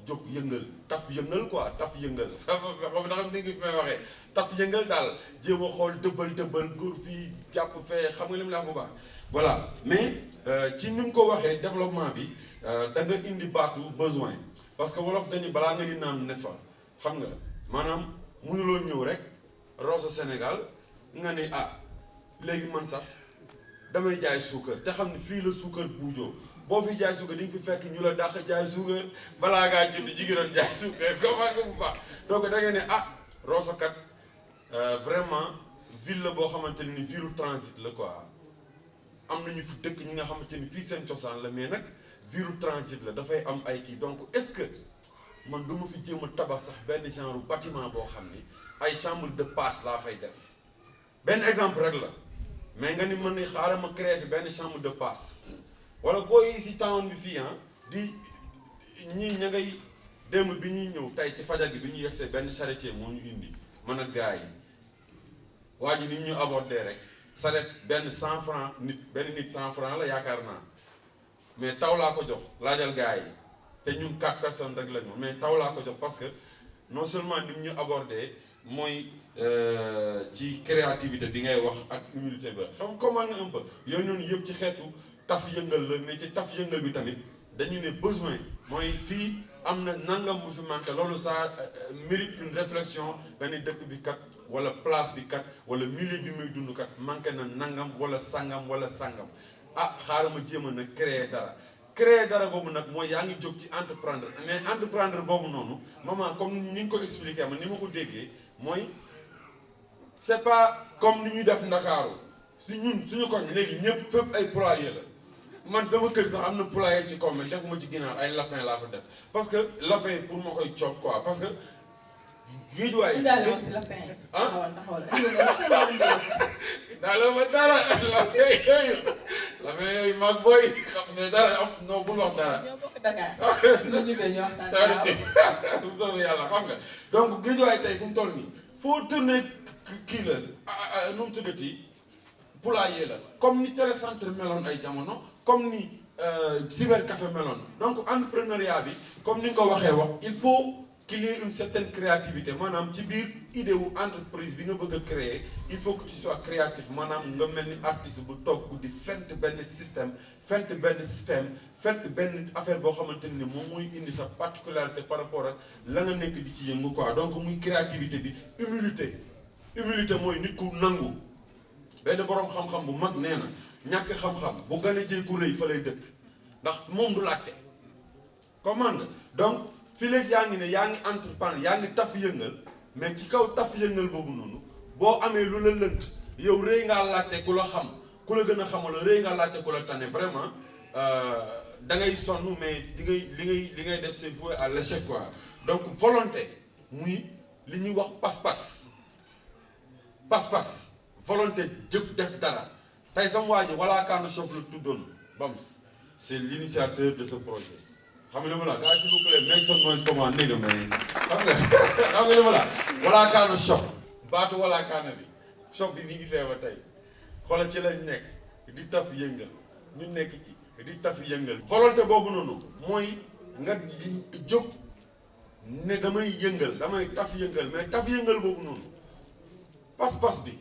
jóg yëngal taf yëngal quoi taf yëngal xam nga ni may waxee taf yëngal daal jéem a xool dëbbal góor fii jàpp fee xam nga li mu la wax bu baax voilà mais ci ni mu ko waxee développement bi da nga indi baatu besoin parce que wolof dañu balaa nga ni naan ne fa xam nga maanaam mënuloo ñëw rek Rosso Sénégal nga ne léegi man sax damay jaay suukar te xam ne fii la suukar buujoo boo fi jaay suukar di nga fi fekk ñu la dàq jaay suukar balaa ngaa jënd jigéen doon jaay suukar comment nga bu baax donc da ngeen ne Rosso kat vraiment ville la boo xamante ni ville transit la quoi am nañu fi dëkk ñi nga xamante ni fii seen cosaan la mais nag ville transit la dafay am ay kii donc est-ce que man du ma fi jéem a tabax sax benn genre bâtiment boo xam ni ay chambre de passe laa fay def benn exemple rek la mais nga ni mën ni xaaral ma créer fi benn chambre de passe wala booy si town bi fii di ñii ña ngay démb bi ñuy ñëw tey ci fajar gi bi ñu yegsee benn charretier moo ñu indi mën a gars yi waa ji ni ñu abordé rek saret benn 100 francs benn nit 100 francs la yaakaar naa mais taw laa ko jox laajal gars yi te ñun 4 personnes rek la ñu mais taw laa ko jox parce que non seulement ni ñu abordé mooy ci créativité bi ngay wax ak humilité ba xam comment nga un peu yooyu noonu yëpp ci xeetu taf yëngal la mais ci taf yëngal bi tamit dañu ne besoin mooy fii am na nangam bu fi manqué loolu ça mérite une réflexion benn dëkk bi kat wala place bi kat wala milieu bi muy dund kat manqué na nangam wala sangam xaaral ma jéem a nag créer dara boobu nag mooy yaa ngi jóg ci entreprendre mais entreprendre boobu noonu maman comme ni nga ko expliqué ma ni ma ko déggee mooy c'est pas comme ni ñuy def Ndakaaru si ñun suñu koñ léegi ñëpp fépp ay poulailler la man sama kër sax am na poulailler ci kaw mais defuma ci ginaar ay lapin laa fa def parce que lapin pour ma koy coob quoi parce que géejuwaay indaale woon si lapin ah taxawal daa la ma dara lapin yooyu mag booy xam ne dara am non bul wax dara ñoo bokk Dakar suñu ñibbee ñu waxtaan bu soobee yàlla xam nga donc géejuwaay tey fu mu toll nii foo tourné kii la nu mu tuddati poulailler la comme ni télécentre meloon ay jamono comme ni cybercafé meloon donc entrepreneuriat bi comme ni nga ko waxee wax il faut qu'il y ait une certaine créativité maanaam ci biir idée wu entreprise bi nga bëgg a créer il faut que tu sois créatif maanaam nga mel ni artiste bu toog di fent benn système fent benn affaire boo xamante ni moom mooy indi sa particularité par rapport ak la nga nekk di ci yëngu quoi donc muy créativité bi humilité mooy nit ku nangu benn boroom xam-xam bu mag nee na ñàkk xam-xam bu gën a jëy ku rëy fa lay dëkk ndax moom du laajte comment nga donc fii léegi yaa ngi ne yaa ngi entreprendre yaa ngi taf yëngal mais ci kaw taf yëngal boobu noonu boo amee lu la lënt yow rëy ngaa laajte ku la xam ku la gën a xamal rëy ngaa laajte ku la tane vraiment da ngay sonn mais li ngay def c'est voué à l'échec quoi donc volonté muy li ñuy wax pas-pas volonté jëpp def dara tey sama waa ji Wala Kaana Shop la tuddoon Bams c'est l'initiateur de ce projet xam nga li ma la gars s'il vous plaît make some noise for my nigga man xam nga li ma la Wala Kaana Shop baatu Wala Kaana bi shop bi mi ngi feebar tey xoolal ci lañ nekk di taf yëngal ñu nekk ci di taf yëngal volonté boobu noonu mooy nga jóg ne damay yëngal damay taf yëngal mais taf yëngal boobu noonu pas-pas bi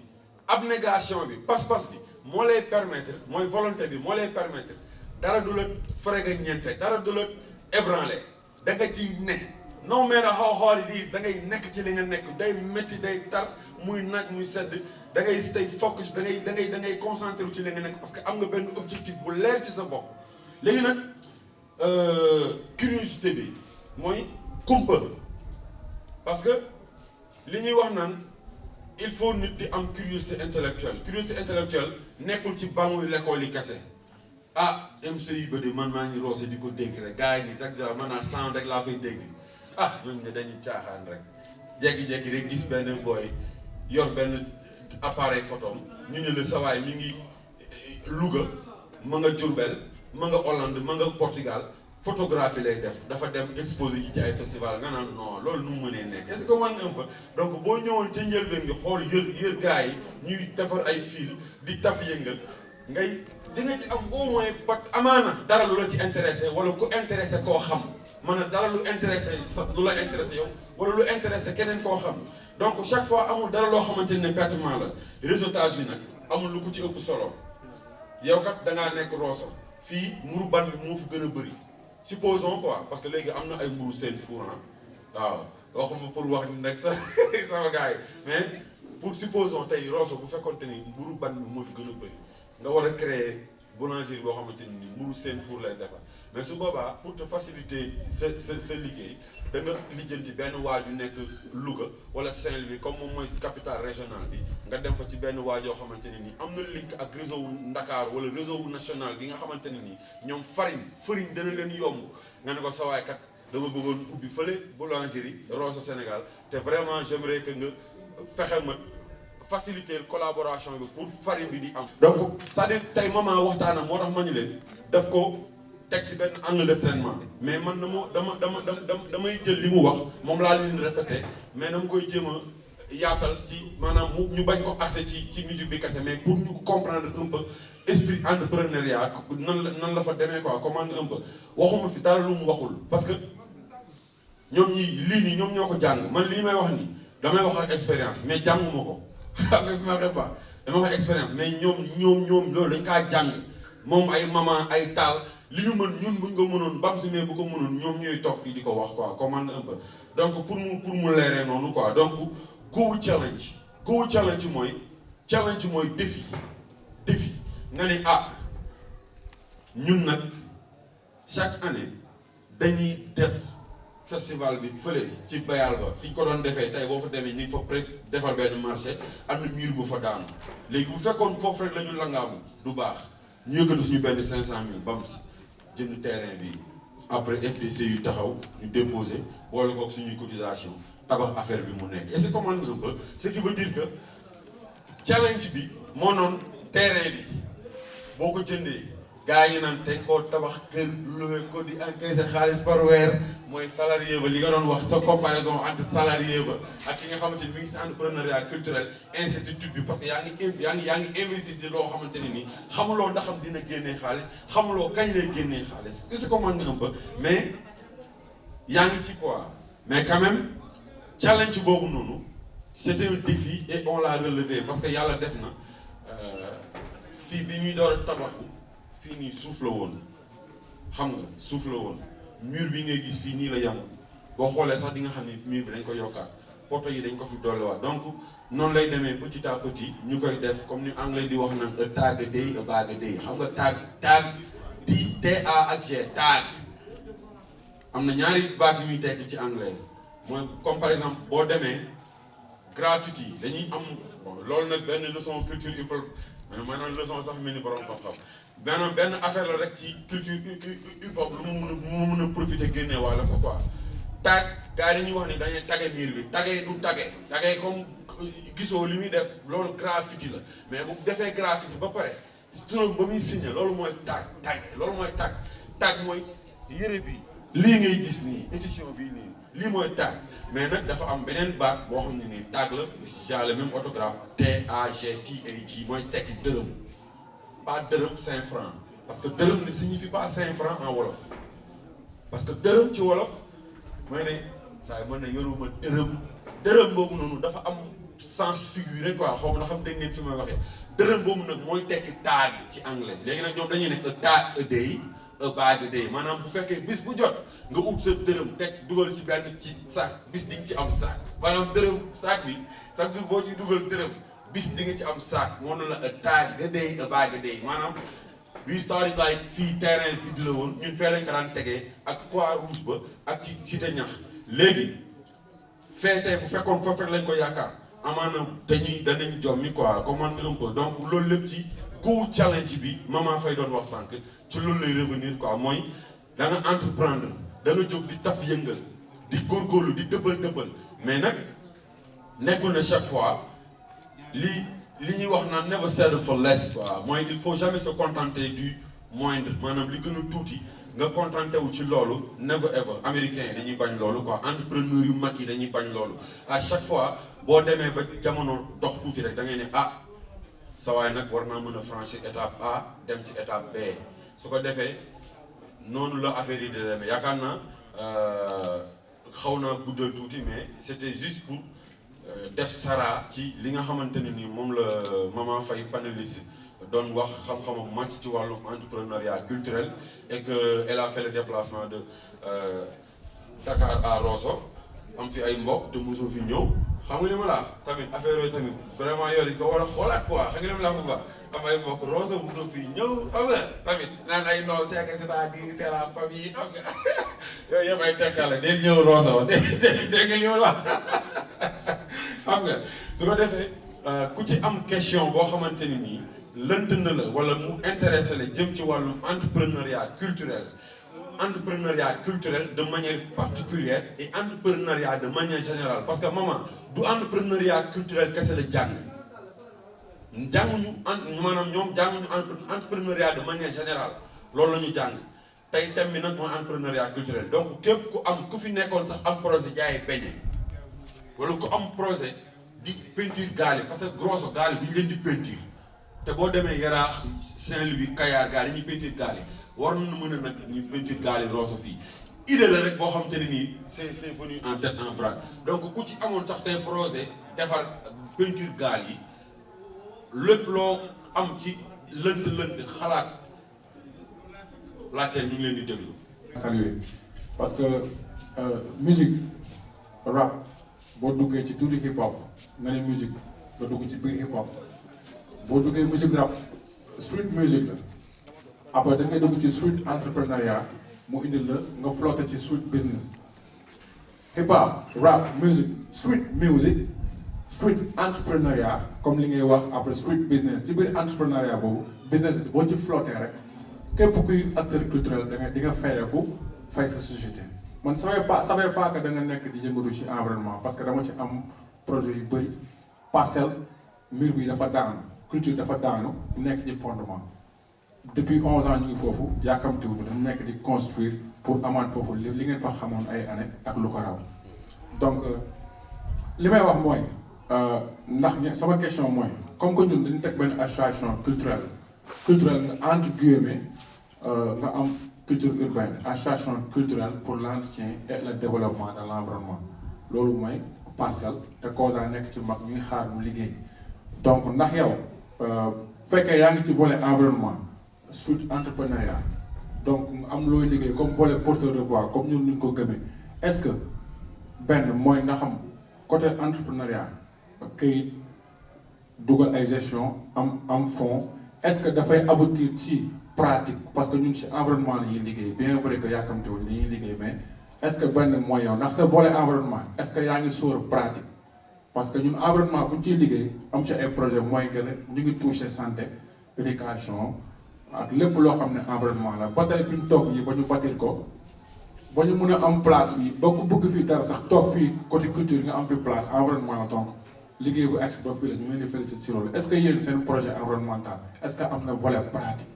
abnégation bi pas-pas bi moo lay permettre mooy volonté bi moo lay permettre dara du la frega ñeente dara du la ébranler da nga ciy ne no matter how hard it is da ngay nekk ci li nga nekk day métti day tar muy naaj muy sedd da ngay stay focus da ngay concentré wu ci li nga nekk parce que am nga benn objectif bu leer ci sa bopp léegi nag curiosité bi mooy kumpa parce que li ñuy wax naan il faut nit di am curiosité intellectuelle nekkul ci banguy l'école yi kese ah MCI ba de man maa ngi roose di ko dégg rek gars yi ni chaque jour man naa sound rek laa fay dégg ah ñooñu ne dañuy caaxaan rek jékki-jékki rek gis benn booy yor benn appareil photom ñu ne la sawaay mi ngi Louga ma nga Diourbel ma nga Hollande ma nga Portugal photographie lay def dafa dem exposé ji ci ay festival nga naan non loolu nu mu mënee nekk est-ce que man un peu donc boo ñëwoon ca njëlbeen gi xool yër gars yi ñuy defar ay fil di taf yëngal ngay di nga ci am au moins pat amaana dara lu la ci intéressé wala ku intéressé koo xam maanaam dara lu intéressé sa lu la intéressé yow wala lu intéressé keneen koo xam donc chaque fois amul dara loo xamante ne pertinent la réseautage bi nag amul lu ko ci ëpp solo yow kat da ngaa nekk Rosso fii muru ban bi moo fi gën a bëri supposons quoi parce que léegi am na ay mburu seen four waaw waxuma pour wax ni nag sama gars yi mais pour supposons tey Rosso bu fekkonte ni mburu ban bi moo fi gën a bëri nga war a créer boulangerie boo xamante ni mburu seen four lay defar mais su boobaa pour te faciliter sa liggéey da nga lijjanti benn waaju nekk Louga wala Saint-Louis comme moom mooy capitale régionale bi nga dem fa ci benn waajoo xamante ne nii am na link ak réseau wu Ndakaar wala réseau wu national bi nga xamante ne nii ñoom farine dana leen yomb nga ne ko sawaay kat dama bëggoon ubbi fële boulangerie Rosso Sénégal te vraiment j'aimerais que nga fexe ma faciliter collaboration bi pour farine bi di am. donc c'est-à-dire tey maman waxtaanam moo tax ma ñu leen daf ko teg ci benn angle de traitement mais man damay jël li mu wax moom laa leen répété mais dama koy jéem a yaatal ci maanaam ñu bañ ko accès ci musique bi kese mais pour ñu comprendre un peu esprit entrepreneuriat nan la fa demee quoi comment un peu waxuma fi dara lu mu waxul parce que ñoom lii nii ñoom ñoo ko jàng man lii may wax nii damay wax ak expérience mais jànguma ko xam nga fi ma def ba dama wax expérience mais ñoom loolu dañ kaa jàng moom ay maman ay taal li ñu mën ñun buñ ko mënoon bam si mais bu ko mënoon ñoom ñooy toog fii di ko wax quoi comment un peu donc pour mu leeree noonu quoi donc go challenge mooy défi nga ne ñun nag chaque année dañuy def festival bi fële ci bayal ba fi ñu ko doon defee tey boo fa demee ñu ngi fa pré defar benn marché am na mur bu fa daanu léegi bu fekkoon foofu rek la ñu langaamu du baax ñu yëkkati suñu benn 500000 bam si jënd terrain bi après FDC yu taxaw ñu déposé boole koog suñuy cotisation tabax affaire bi mu nekk et c'est comment un peu ce qui veut dire que challenge bi moo noon terrain bi boo ko jëndee gars yi naan te koo tabax kër loué ko di encaissé xaalis par weer mooy salarié ba li nga doon wax sa comparaison entre salarié ba ak ki nga xamante ni mi ngi ci entrepreneuriat culturel institut bi parce que yaa ngi investir ci loo xamante ne ni xamuloo ndax am dina génnee xaalis xamuloo kañ lay génnee xaalis c'est comment un peu mais yaa ngi ci quoi mais quand même challenge boobu noonu c'était un défi et on l'a relevé parce que yàlla def na fii bi ñuy door a tabaxu fii nii suuf la woon xam nga suuf la woon mur bi ngay gis fii nii la yem boo xoolee sax di nga xam ne mur bi dañ ko yokkaat poto yi dañ ko fi dolliwaat donc noonu lay demee petit à petit ñu koy def comme ni anglais di wax naan a tag a day a bag a day xam nga tag di T-A ak G tag am na ñaari baat yu muy tekki ci anglais mooy comme par exemple boo demee graffiti dañuy am bon loolu nag benn leçon culture hip hop maanaam leçon sax mel ni borom xam-xam benn affaire la rek ci culture hip hop lu mu mun a profiter génne wala ko quoi tag gars yi dañuy wax ni dañuy tage miir bi tage du tage comme gisoo li muy def loolu graffiti la mais bu defee graffiti ba pare turam ba muy signé loolu mooy tag loolu mooy tag mooy yére bi lii ngay gis nii édition bii nii lii mooy tag mais nag dafa am beneen baat boo xam ne nii tag la c'est le même orthographe T-A-G-T-A-G mooy tekki dërëm pas dërëm 5 francs parce que dërëm ne signifie pas 5 francs en wolof parce que dërëm ci wolof mooy ne saa yi mën na yoruma dërëm boobu noonu dafa am sens figuré quoi xaw ma na xam dégg ngeen fi may waxee dërëm boobu nag mooy tekki tag ci anglais léegi nag ñoom dañuy ne a tag a day a bag a day maanaam bu fekkee bis bu jot nga ut sa dërëm teg dugal ci benn ci sac bis di nga ci am sac maanaam dërëm sac bi chaque jour boo ñuy dugal dërëm bis di nga ci am sac moo na la a tag a day a bag a day maanaam we started like fii terrain vide la woon ñun fee lañ ko daan tegee ak croix rouge ba ak ci cité ñax léegi feetee bu fekkoon foofu rek lañ ko yaakaar amaana danañ jommi quoi comment un peu donc loolu lépp ci goût challenge bi Maman Faye doon wax sànq ci loolu lay revenir quoi mooy da nga entreprendre da nga jóg di taf yëngal di góorgóorlu di dëbbal mais nag nekkul ne chaque fois li ñuy wax naan never settle for less quoi mooy il faut jamais se contenter du moindre maanaam li gën a tuuti nga contenté wu ci loolu never ever américains yi dañuy bañ loolu quoi entrepreneur yu mag yi dañuy bañ loolu à chaque fois boo demee ba jamono dox tuuti rek da ngay ne sa waay nag war naa mën a franchir étape A dem ci étape B su ko defee noonu la affaire yi di demee yaakaar naa xaw naa guddal tuuti mais c'était juste pour def sara ci li nga xamante ne ni moom la Maman Faye panéliste doon wax xam-xamam màcc ci wàllu entrepreneuriat culturel et que elle a fait le déplacement de Dakar à Rosso am fi ay mbokk te mosoo fi ñëw xam nga li ma la tamit affaire yooyu tamit vraiment yow dañ ko war a xoolaat quoi xam nga li ma la ko baax am ay mbokk Rosso mosoo fi ñëw xam nga tamit naan ay non c'est-à-dire c'est la famille xam nga yooyu yëpp ay tekkale del ñëw Rosso dégg nga li ma la xam nga su ko defee ku ci am question boo xamante ni nii lënt na la wala mu intéressé la jëm ci wàllu entrepreneuriat culturel de manière particulière et entrepreneuriat de manière générale parce que maman du entrepreneuriat culturel kese la jànguñu maanaam ñoom jànguñu entrepreneuriat de manière générale loolu la ñu jàng tey thème bi nag mooy entrepreneuriat culturel donc képp ku fi nekkoon sax am projet jaay beñe wala ku am projet di peinture gaal yi parce que grosso gaal yi bi ñu leen di peinture te boo demee Yaraax Saint-Louis Kayar gaal yi ñuy peinture gaal yi war nañu mën a nag ñu peinture gaal yi Rosso fii idée la rek boo xam te ne nii c'est venu en tête en vrac donc ku ci amoon sax tey projet defar peinture gaal yi lépp loo am ci lënt xalaat laajteel ñu ngi leen di déglu. saluer parce que musique rap boo duggee ci tuuti hip hop nga ne musique nga dugg ci biir hip hop boo duggee musique rap street music la après da ngay dugg ci street entrepreneuriat mu indil la nga flotter ci street business hip hop rap music street entrepreneuriat comme li ngay wax après street business ci biir entrepreneuriat boobu business bi boo ci flotté rek képp kuy acteur culturel da nga di nga fayeeku fay sa société. man savais pas que da nga nekk di yëngatu ci environnement parce que dama ci am projet yu bëri parcelle mur bi dafa daanu culture dafa daanu nekk ci fondement depuis 11 ans ñu ngi foofu yaakamtiwuñu dañu nekk di construire pour amaat foofu li ngeen fa xamoon ay années ak lu ko raw donc li may wax mooy ndax sama question mooy comme que ñun dañu teg benn association culturelle nga entre guillemets nga am culture urbaine association culturelle pour l'entretien et le développement de l'environnement loolu mooy parcelle te COSA nekk ci mag ñuy xaar mu liggéey donc ndax yow fekkee yaa ngi ci volet environnement street entrepreneuriat donc am looy liggéey comme volet porteur de voix comme ñun ñu ko gëmee est-ce que benn mooy nga xam côté entrepreneuriat këyit dugal ay gestion am fonds est-ce que dafay aboutir ci pratique parce que ñun ci environnement la ñuy liggéey bien vrai que yàkkamtiwul li ñuy liggéey mais est-ce que benn mooy yow ndax sa volet environnement est-ce que yaa ngi sóor pratique parce que ñun environnement bu ñu ciy liggéey am ci ay projet mooy que ñu ngi toucher santé éducation ak lépp loo xam ne environnement la ba tey fi ñu toog yi ba ñu bâtir ko ba ñu mun a am place bi ba ku bëgg fii dara sax toog fii côté culture nga am fi place environnement la donc liggéey bu ex ba fii la ñu leen di féliciter si loolu est-ce que yéen seen projet environnemental est-ce que am na volet pratique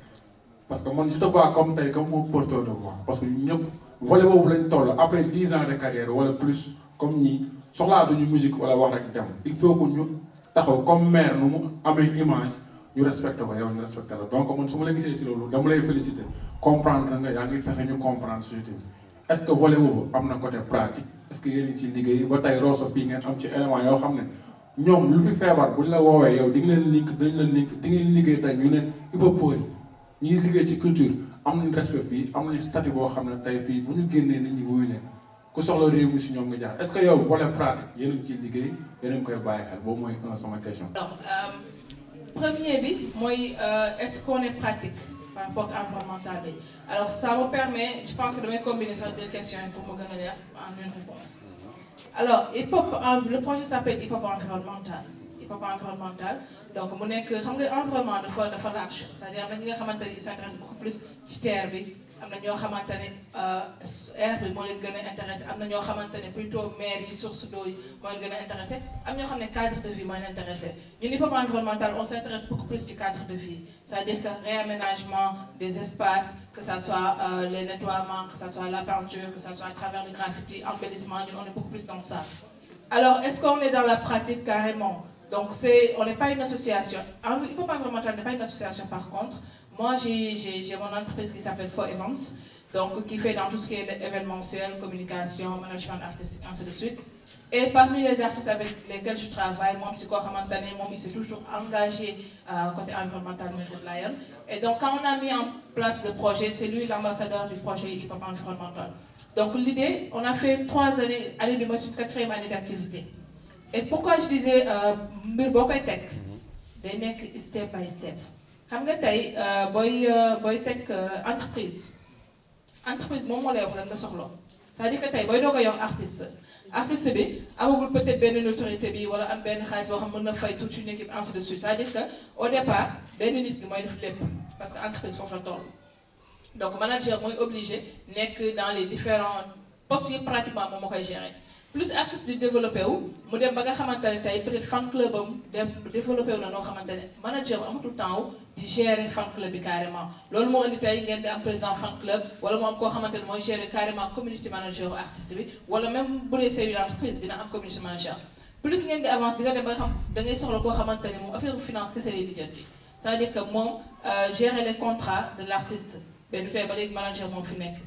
parce que man je te vois comme tey comme un porteur de voix parce que ñëpp volet boobu lañ toll après 10 ans de carrière wala plus comme ñii soxlaatuñu musique wala wax rek dem il faut que ñu taxaw comme maire nu mu amee image ñu respecté ko yow ñu respecté la donc man su ma la gisee si loolu dama lay féliciter comprendre nga yaa ngi fexe ñu comprendre société bi est-ce que volet boobu am na côté pratique est-ce que yéen a ngi ciy liggéey ba tey Rosso fii ngeen am ci élément yoo xam ne ñoom lu fi feebar buñ la woowee yow di nga leen link dañ leen link di ngeen liggéey tey ñu ne hip-hopeurs yi ñi ngi liggéey ci culture am nañ respect fii am nañ statut boo xam ne tey fii bu ñu génnee nit ñi wuyu leen ku soxla réew mi si ñoom nga jaar est-ce que yow volet pratique yéen a ngi ciy liggéey yéen a ngi koy bàyyi xel boobu mooy sama question. alors premier bi mooy est-ce qu'on est pratique par rapport à environnemental bi alors ça me permet je pense que damay combiner ça deux questions pour me gën a leer en une réponse alors hip-hop le projet s'appelle hip-hop environnemental hip-hop environnemental donc mu nekk xam nga environnement dafa large c'est-à-dire am na ñi nga xamante ni s'intéresse beaucoup plus ci terre bi am na ñoo xamante ne air bi moo leen gën a intéressé am na ñoo xamante ne plutôt mer yi source d'eau yi moo leen gën a intéressé am ñoo xam ne cadre de vie moo leen intéressé ñun hip-hop environnemental on s'intéresse beaucoup plus ci cadre de vie c'est-à-dire que réaménagement des espaces que ça soit les nettoiements que ça soit la peinture que ça soit à travers le graffiti embellissement ñun on est beaucoup plus dans ça alors est-ce qu'on est dans la pratique carrément donc on n'est pas une association hip-hop environnemental n'est pas une association par contre. Moi, j'ai mon entreprise qui s'appelle Faux Events, donc qui fait dans tout ce qui est événementiel, communication, management artistique, ainsi de suite. Et parmi les artistes avec lesquels je travaille, moi, Psycho Hamantane, il s'est toujours engagé côté environnemental Lion. Et donc, quand on a mis en place le projet, c'est lui l'ambassadeur du projet Hip Hop Environnemental. Donc, l'idée, on a fait 3 années, année de moi, c'est une 4e année d'activité. Et pourquoi je disais, Mbir Tech, des mecs step by step. xam nga tey booy teg entreprise moom moo lay wax lan nga soxla c'est-à-dire que tey booy doog a yor artiste bi amagul peut-être benn notoriété bi wala am benn xaalis boo xam mën na fay toute une équipe ainsi de suite c'est-à-dire que au départ benn nit ki mooy def lépp parce que entreprise foofu la toll donc manager mooy obligé nekk dans les différents postes yi pratiquement moom moo koy gérer plus artiste bi développé wu mu dem ba nga xamante ne tey peut-être fan club am dem développé wu na noo xamante ne manager amatul temps di gérer fan club bi carrément loolu moo indi tey ngeen di am président fan club wala mu am koo xamante ne mooy gérer carrément community manager artiste bi wala même bu dee c'est une entreprise dina am community manager plus ngeen di avance di nga dem ba nga xam da ngay soxla koo xamante ne moom affaire finance kese lay lijjanti c'est-à-dire que moom gérer les contrats de l'artiste mais du tey ba léegi manager moom fi nekk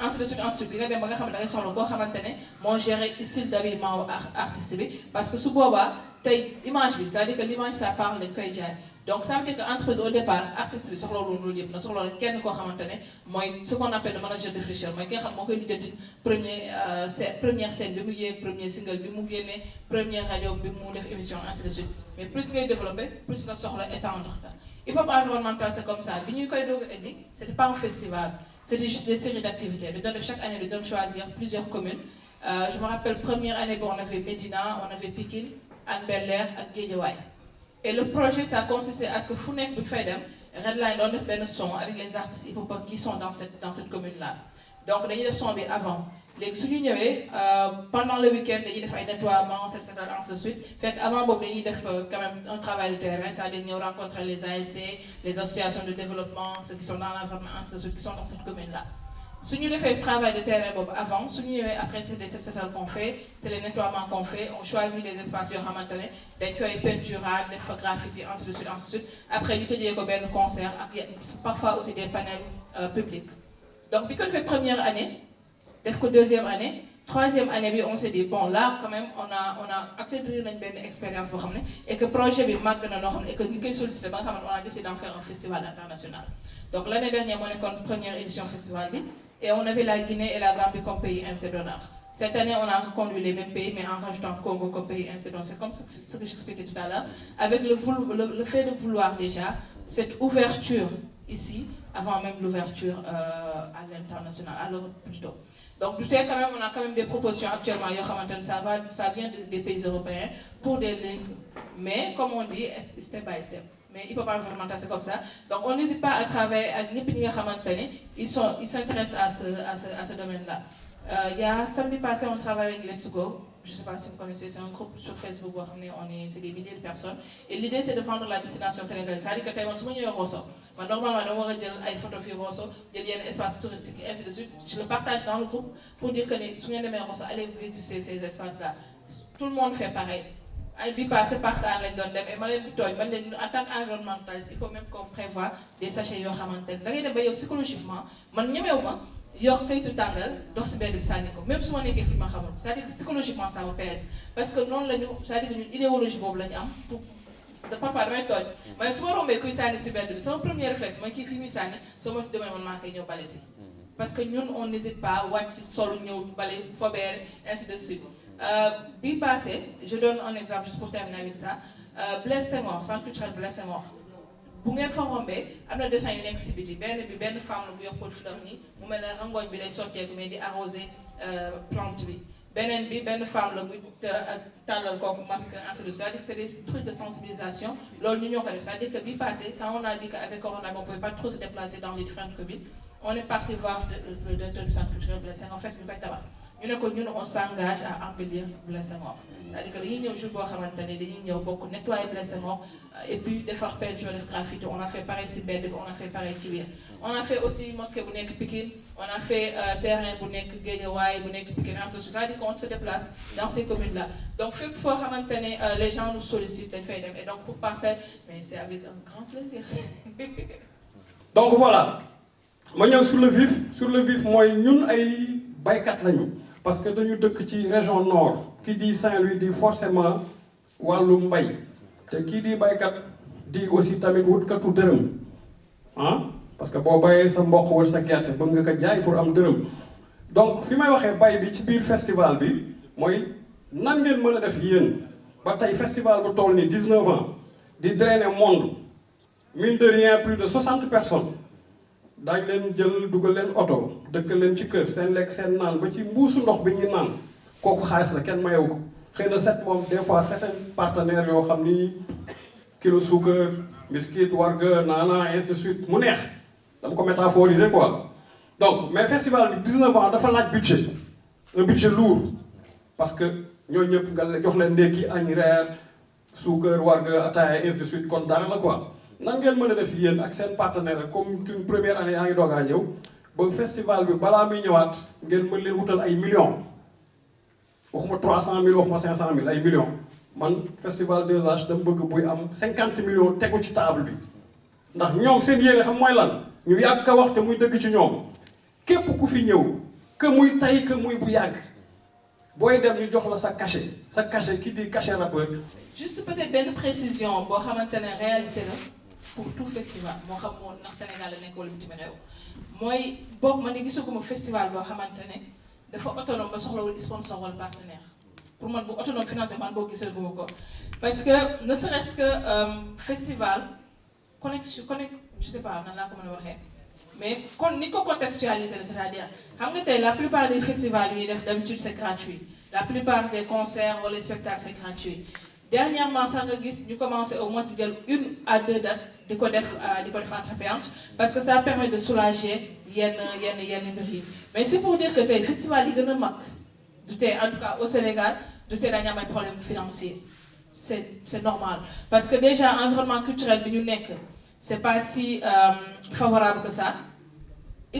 ainsi de suite di nga dem ba nga xam ne da ngay soxla koo xamante ne moo gérer style d'habillement artiste bi parce que su boobaa tey image bi c'est-à-dire que l'image ça parle dañ koy jaay donc ça veut dire que entreprise au départ artiste bi soxla woon loolu yëpp na soxla rek kenn koo xamante ne mooy ce qu'on appelle le manager de fraîcheur mooy ki nga xam moo koy lijjanti première scène bi mu yéeg premier single bi mu génnee première rajo bi mu def émission ainsi de suite mais plus ngay développer plus nga soxla étendre ka hip-hop environnemental c'est comme ça bi ñuy koy doog a indi c'était pas un festival c'était juste des séries d'activités dañ doon def chaque année dañ doon choisir plusieurs communes je me rappelle première année bi on avait Médina on avait Pikine Hann Bel-Air ak Guédiawaye. Et le projet, ça consistait à ce que fu nekk bu ñu fay dem Redline doon def benn son avec les artistes hip-hop qui sont dans cette commune-là. Donc dañuy def son bi avant. léegi su ñu ñëwee pendant le week-end dañuy def ay nettoiements et cetera ainsi de suite fekk avant boobu dañuy def quand même un travail de terrain, c'est-à-dire ñëw rencontrer les ASC, les associations de développement, ceux qui sont dans l'environnement ainsi de suite, qui sont dans cette commune-là. su ñu defee travail de terrain boobu avant su ñu ñëwee après c'est des set setal qu'on fait, c'est les nettoiements qu'on fait, on choisit les espaces yoo xamante ne dañ koy peinturaat def fa graffiti ainsi de suite ainsi de suite. Après ñu tëjee ko benn concert ak parfois aussi des panels publics. Donc bi ko defee première année. Def ko deuxième année, troisième année bi on s'est dit bon là quand même on a acquérir nañ benn expérience boo xam ne et que projet bi màgg na noo xam ne et que ñu koy sollicité ba nga xam ne on a décidé d'en faire un festival international. Donc l'année dernière moo nekkoon première édition festival bi et on avait la Guinée et la Gambie comme pays invité d'honneur. Cette année on a reconduit les mêmes pays mais en rajoutant Congo comme pays invité d'honneur. C'est comme ce que j'expliquais tout à l'heure avec le fait de vouloir déjà cette ouverture ici avant même l'ouverture à l'international, à l'Europe plutôt. Donc tu sais quand même on a quand même des propositions actuellement yoo xamante ne ça vient des pays européens pour des links, mais comme on dit step by step. Mais hip-hop environnemental c'est comme ça. Donc on n'hésite pas à travailler avec ñëpp ñi nga xamante ne ils s'intéressent à ce domaine-là. Il y a samedi passé on travaille avec Let's Go. Je ne sais pas si vous connaissez, c'est un groupe sur Facebook où c'est des milliers de personnes. Et l'idée c'est de vendre la destination sénégalaise. C'est-à-dire que tey man su ma ñëwee Rosso, man normalement dama war a jël ay photos fii Rosso, jël yenn espace touristique et ainsi de suite. Je le partage dans le groupe pour dire que su ngeen demee Rosso, allez visiter ces espaces-là. Tout le monde fait pareil. ay bi passé parc an lañ doon dem et ma leen di tooñ man leen en tant qu'environnementaliste il faut même qu'on prévoit des sachets yoo xamante ne da ngay dem ba yow psychologiquement man ñemewu ma yor kayitu tàngal dox si benn bi sànni ko même su ma nekkee fi ma xamul c'est-à-dire que psychologiquement ça me pèse parce que noonu la ñu c'est-à-dire que ñun idéologie boobu la ñu am pour parfois damay tooñ mais su ma rombee kuy sànni si benn bi sama premier réflexe mooy kii fii muy sànni soo ma demee man maa koy ñëw bale si parce que ñun on n'hésite pas wàcc sol ñëw bale fobeere ainsi de suite. Bi passé je donne un exemple juste pour terminer avec ça Blaise Senghor centre culturel Blaise Senghor bu ngeen fa rombee am na dessin yu nekk si biti benn femme la bu yor pot de fleur nii mu mel ne rangooñ bi day sotteeku mais di arroser plante bi beneen bi benn femme la bu tàllal kooku masque ainsi de suite c'est-à-dire que c'est des trucs de sensibilisation loolu ñu ñoo ko def c'est-à-dire que bi passé quand on a dit qu'avec Corona on pouvait pas trop se déplacer dans les différentes communes on est parti voir le directeur du centre culturel Blaise Senghor en fait ñu koy tabax ñu ne ko ñun on s'engage à embellir Blaise Senghor c'est-à-dire que dañuy ñëw jour boo xamante ne dañuy ñëw bokk nettoyer Blaise Senghor et puis defar peinture def graffiti on a fait pareil si bedd bi on a fait pareil ci biir on a fait aussi mosquée bu nekk Pikine on a fait terrain bu nekk Guédiawaye bu nekk Pikine c'est-à-dire qu'on se déplace dans ces communes-là donc fépp foo xamante ne les gens nous sollicitent dañ fay dem et donc pour Parcelles mais c'est avec un grand plaisir. Donc voilà ma ñëw sur le vif mooy ñun ay baykat lañu parce que dañu dëkk ci région nord qui dit Saint-Louis dit forcément wàllu mbay te kii di baykat di aussi tamit wutkatu dërëm ah parce que boo bayee sa mboq wala sa gerte bëgg nga ko jaay pour am dërëm donc fi may waxee bay bi ci biir festival bi mooy nan ngeen mën a def yéen ba tey festival bu toll ni 19 ans di drainer monde mine de rien plus de 60 personnes daañu leen jël dugal leen oto dëkk leen ci kër seen lekk seen naan ba ci mbuusu ndox bi ñuy naan kooku xaalis la kenn mayewu ko xëy na set moom des fois certains partenaires yoo xam ni kilo suukar biscuit warga naana ainsi de suite mu neex dama ko métaphoriser quoi donc mais festival bi 19 ans dafa laaj budget un budget lourd parce que ñooñu ñëpp nga jox leen ndékki añ reer suukar warga ataaya ainsi de suite kon dara la quoi nan ngeen mën a def yéen ak seen partenaire comme une première année yaa ngi doog a ñëw ba festival bi balaa muy ñëwaat ngeen mën leen wutal ay millions waxuma 300 000 waxuma 500 000 ay millions man festival 2H dama bëgg buy am 50 millions tegu ci table bi ndax ñoom seen yéene xam mooy lan ñu yàgg ka wax te muy dëgg ci ñoom képp ku fi ñëw que muy tay que muy bu yàgg booy dem ñu jox la sa cachet ki di cachet rappeur. Juste peut-être benn précision boo xamante ne réalité la pour tout festival moo xam moo ndax Sénégal la nekk wala bitim réew mooy boog man di gisaguma festival boo xamante ne dafa autonome ba soxlawul sponsor wala partenaire pour man bu autonome financièrement boo gisaguma ko parce que ne serait-ce que festival je sais pas nan laa ko mën a waxee mais kon ni ko contextualiser c'est-à-dire xam nga tey la plupart des festivals yi ñuy def d'habitude c'est gratuit la plupart des concerts wala spectacles c'est gratuit dernièrement sax nga gis ñu commencé au moins di jël 1 à 2 dates di ko def entre payante parce que ça permet de soulager yenn mbir yi mais c'est pour dire que tey festival yi gën a mag du tey en tout cas au Sénégal du tey dañu am ay problèmes financiers c'est normal parce que déjà environnement culturel bi ñu nekk c'est pas si favorable que ça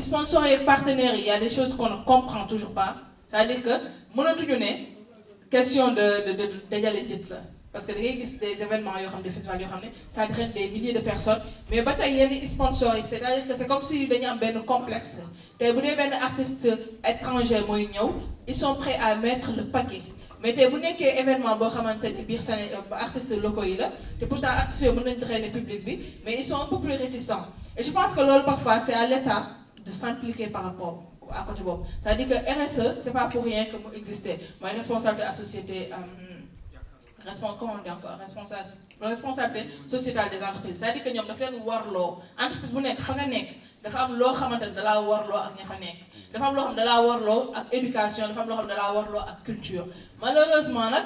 sponsors et partenaires il y a des choses qu'on ne comprend toujours pas c'est-à-dire que mënatuñu ne question de dajale nit la parce que da ngay gis des événements yoo xam des festivals yoo xam ne ça draine des milliers de personnes mais ba tey yenn sponsors yi c'est-à-dire que c'est comme si dañu am benn complexe tey bu dee benn artiste étranger mooy ñëw ils sont prêts à mettre le paquet mais tey bu nekkee événement boo xamante ni biir Sénégal artistes locaux yi la te pourtant artistes yooyu mën nañu drainer public bi mais ils sont un peu plus réticents et je pense que loolu parfois c'est à l'État de s'impliquer par rapport à côté boobu c'est-à-dire que RSE c'est pas pour rien que mu exister mooy responsabilité à société responsabilité sociétale des entreprises c'est-à-dire que ñoom dafa leen warloo entreprise bu nekk fa nga nekk dafa am loo xamante ne dalaa warloo ak ña fa nekk dafa am loo xam ne dalaa warloo ak éducation dafa am loo xam ne dalaa warloo ak culture malheureusement nag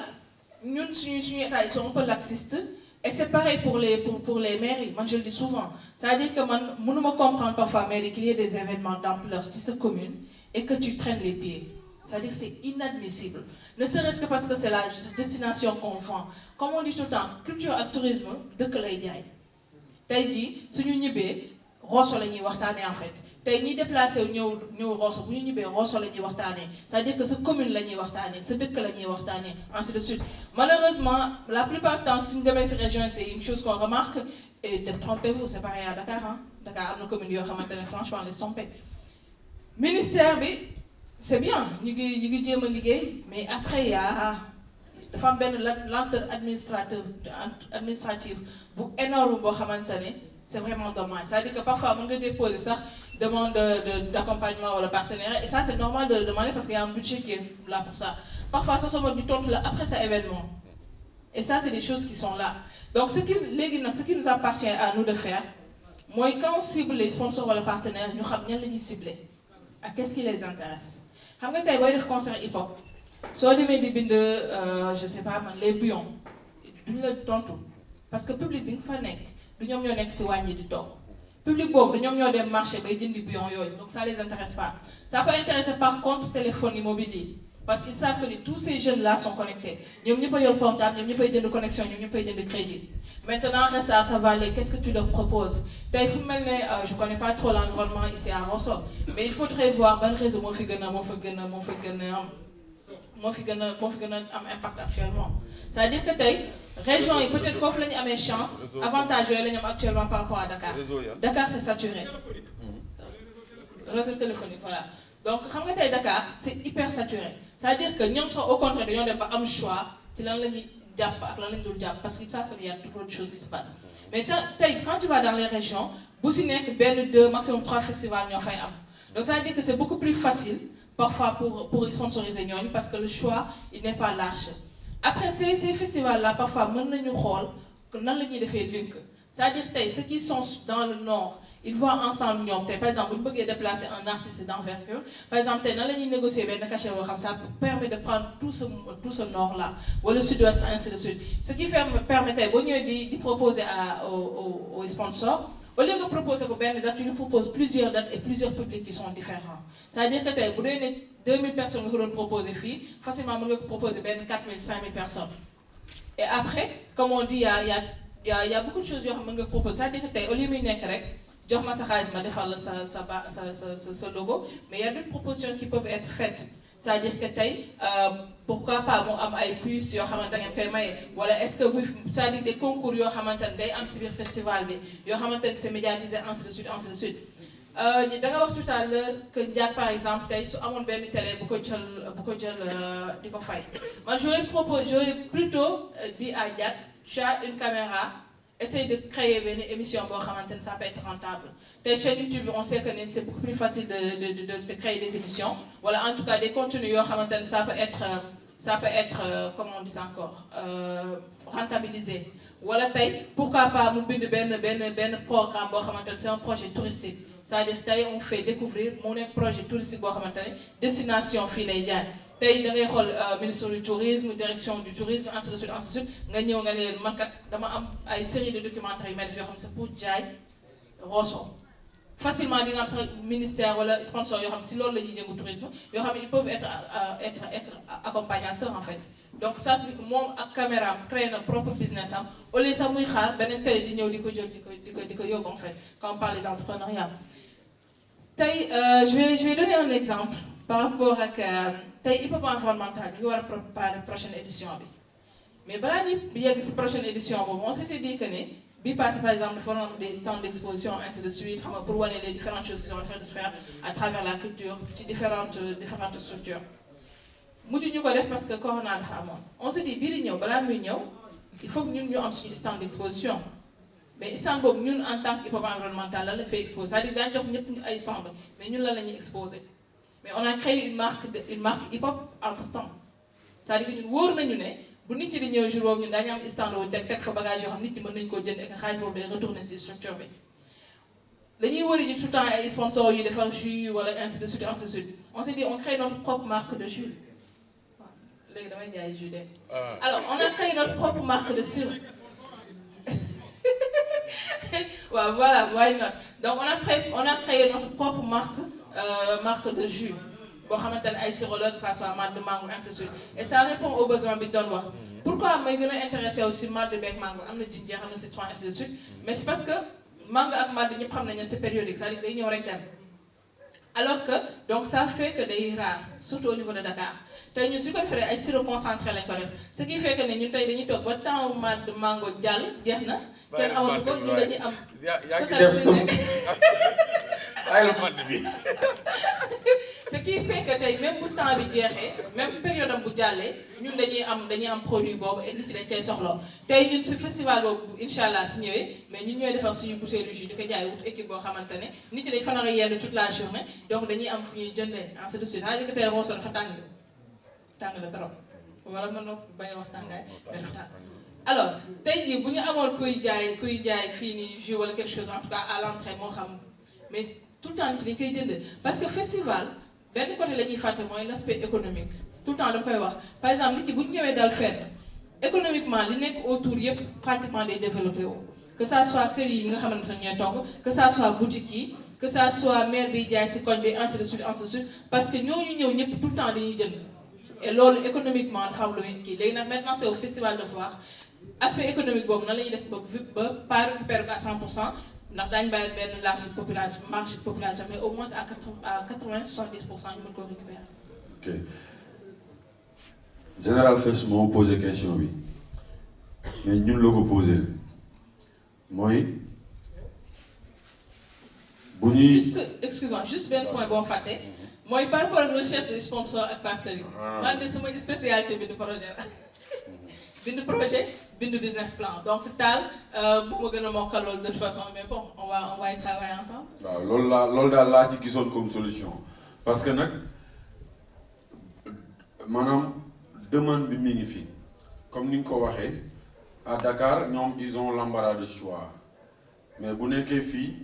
ñun suñu état ils sont un peu laxistes et c'est pareil pour les mairies man je le dis souvent c'est-à-dire que man mënuma comprendre parfois mairie qu'il y ait des événements d'ampleur ci sa commune et que tu traînes les pieds c'est-à-dire que c'est inadmissible ne serait-ce que parce que c'est la destination qu'on vend comme on dit tout le temps culture ak tourisme dëkk lay jaay tey jii suñu ñibbee Rosso la ñuy waxtaanee en fait tey ñiy déplacé wu ñëw Rosso bu ñu ñibbee Rosso la ñuy waxtaanee c'est-à-dire que sa commune la ñuy waxtaanee sa dëkk la ñuy waxtaanee ainsi de suite malheureusement la plupart du temps suñu demee ci région c'est une chose qu'on remarque et détrompez-vous c'est pareil à Dakar ah Dakar am na commune yoo xamante ne franchement laisse tomber ministère bi c'est bien ñu ngi jéem a liggéey mais après y a dafa am benn lenteur administrative bu énorme boo xamante ne c'est vraiment dommage c'est-à-dire que parfois mën nga déposer sax demande d'accompagnement wala partenariat et ça c'est normal de le demander parce qu'il y a un budget qui est là pour ça parfois soo sama du tontu la après ça événement et ça c'est des choses qui sont là donc ce qui nous appartient à nous de faire mooy quand on cible les sponsors wala partenaires ñu xam ñan la ñuy cibler ak qu'est-ce qui les intéresse xam nga tey booy def concert hip-hop soo demee di bind je sais pas man les bouillons duñu la tontu parce que public bi nga fa nekk du ñoom ñoo nekk ci wàññi di toog public boobu du ñoom ñoo dem marché bay jëndi bouillon yooyu donc ça les intéresse pas ça peut intéresser par contre téléphonie mobile yi parce qu'ils savent que tous ces jeunes là sont connectés ñoom ñëpp a yor portable ñoom ñëpp a jënd connexion ñoom ñëpp a jënd crédit maintenant reste à savoir qu'est-ce que tu leur proposes tey fu mel ne je connais pas trop l'environnement ici à Rosso mais il faudrait voir ban réseau moo fi gën a am impact actuellement c'est-à-dire que tey région yi peut-être foofu la ñu amee chance avantage yooyu la ñu am actuellement par rapport à Dakar Dakar c'est saturé réseau téléphonique voilà donc xam nga tey Dakar c'est hyper saturé c'est-à-dire que ñoom sax au contraire dañoo dem ba am choix ci lan la ñuy jàpp ak lan la ñu dul jàpp parce qu'ils savent qu'il y a trop de choses qui se passent mais tey quand tu vas dans les régions bu si nekk benn 2 maximum 3 festivals ñoo fay am donc ça veut dire que c'est beaucoup plus facile parfois pour sponsoriser ñooñu parce que le choix il n'est pas large après ces festivals là parfois mën nañu xool nan la ñuy defee link c'est-à-dire tey ceux qui sont dans le nord ils voient ensemble ñoom tey par exemple bu ñu bëggee déplacer un artiste d'envergure par exemple tey nan la ñuy négocier benn cachet boo xam ça permet de prendre tout ce nord là wala sud-ouest ainsi de suite ce qui permet tey boo ñëwee di proposer aux sponsors au lieu de proposer ko benn date tu lui proposes plusieurs dates et plusieurs publics qui sont différents c'est-à-dire que tey bu dee ne 2000 personnes nga ko doon proposer fii facilement mën nga ko proposer benn 4000 5000 personnes et après comme on dit il y a beaucoup de choses yoo xam ne mën nga ko proposer c'est-à-dire que tey au lieu muy nekk rek jox ma sa xaalis ma defal la sa logo mais il y a d'autres propositions qui peuvent être faites c'est-à-dire que tey pourquoi pas mu am ay puces yoo xamante da ngeen koy maye wala est-ce que bu c'est-à-dire des concours yoo xamante ne day am ci biir festival bi yoo xamante ne c'est médiatisé ainsi de suite da nga wax tout à l'heure que Ndiack par exemple tey su amoon benn télé bu ko jël di ko fay man j'aurais plutôt dit à Ndiack tu as une caméra essaye de créer benn émission boo xamante ne ça peut être rentable tey chaîne YouTube on sait que c'est beaucoup plus facile de créer des émissions wala en tout cas des contenus yoo xamante ne ça peut être comment on dit ça encore rentabilisé wala tey pourquoi pas mu bind benn programme boo xamante ne c'est un projet touristique c'est-à-dire tey on fait découvrir mu nekk projet touristique boo xamante ne destination fii lay jaar tey da ngay xool ministre du tourisme direction du tourisme ainsi de suite nga ñëw nga ne leen man kat dama am ay série de documentaires yu mel yoo xam ne c'est pour jaay Rosso facilement di nga am sax ministère wala sponsor yoo xam ne si loolu la ñuy jëngu tourisme yoo xam ne ils peuvent être accompagnateurs en fait. Donc ça se dit que moom ak caméra am créé na propre business am au lieu sax muy xaar beneen télé di ñëw di ko jël di ko yóbbu en fait quand on parle d'entrepreneuriat. tey je vais donner un exemple par rapport ak tey hip hop environnemental ñu ngi war a préparer prochaine édition bi mais balaa ñuy yegg si prochaine édition boobu on s'était dit que ne bi passé par exemple dafa am des stands d'exposition ainsi de suite xam nga pour wane les différentes choses qui sont en train de se faire à travers la culture ci différentes structures. mujj ñu ko def parce que corona dafa amoon on se dit bii di ñëw balaa muy ñëw il faut que ñun ñu am suñu stand d'exposition mais stand boobu ñun en tant que hip hop environnemental lan lañ fay exposer c'est-à-dire daañu jox ñëpp ñu ay stand mais ñun lan la ñuy exposer mais on a créé une marque hip hop entre temps c'est-à-dire que ñun wóor nañu ne bu nit ñi di ñëw jour boobu ñun daañu am stand boobu teg fa bagage yoo xam nit ñi mën nañu koo jënd ak xaalis boobu day retourner ci structure bi. dañuy wëri ji tout le temps ay sponsors yu defar jus wala ainsi de suite on s'est dit on crée notre propre marque de jus. Alors, on a créé notre propre marque de sirop. Ouais, voilà, why not? Donc, on a créé notre propre marque de jus. Bon, ay sirop là, que ça soit marque de mango, ainsi de suite. Et ça répond aux besoins de Donwar. Pourquoi je suis intéressé aussi marque de bec mango, am na ginger, am na citron, ainsi de suite. Mais c'est parce que mango et marque de ñëpp c'est périodique, c'est-à-dire dañuy ñëw rek dem. Alors que, donc ça fait que des rares, surtout au niveau de Dakar. Nous avons fait un sirop concentré. Ce qui fait que nous avons fait autant de mango dial, diana, qu'un autre coup, nous avons ce qui fait que même pour temps même période de dialé, nous avons un produit bob et nous avons sorlo. Tay ñun ci festival bobu inshallah su ñëwé mais ñun ñoy défar suñu bouteille de jus di ko jaay wut équipe bo xamantane nit ñi dañ fa nara yenn toute la journée donc dañuy am fu ñuy jëndé en ce de suite c'est-à-dire que tay Rosso dafa tàng la trop wala mën na bañ a wax tàngaay mais dafa tàng alors tey jii bu ñu amoon kuy jaay fii nii jus wala quelque chose en tout cas à l'entrée moo xam mais tout le temps nit ñi dañ koy jënd parce que festival benn côté la ñuy fàtte mooy l'aspect économique tout le temps dama koy wax par exemple nit ki bu ñu ñëwee daal fenn économiquement li nekk autour yëpp pratiquement day développé wu que ça soit kër yi nga xamante ne ñooy togg que ça soit boutique yi que ça soit maire bi jaay si koñ bi ainsi de suite parce que ñooñu ñëw ñëpp tout le temps dañuy jënd et loolu économiquement dafa am lu muy kii léegi nag maintenant c'est au festival de foire aspect économique boobu nan la ñuy def ba pas récupérer à 100% ndax daañu bàyyi benn marge de population mais au moins à 80-70% ñu mën ko récupérer. Ok général Xeuss moo posé question bi mais ñun la ko posé mooy bu ñuy. excuse-moi juste benn point boo fàtte. Moi, par rapport à la recherche des sponsors et partenaires, c'est ma spécialité de projet. De projet, de business plan. Donc, pour me de toute façon, mais bon, on va y travailler ensemble. Là, c'est ce comme solution. Parce que, madame, demande de minifi. Comme nous l'avons dit, à Dakar, ils ont l'embarras de choix. Mais si vous n'avez pas fille,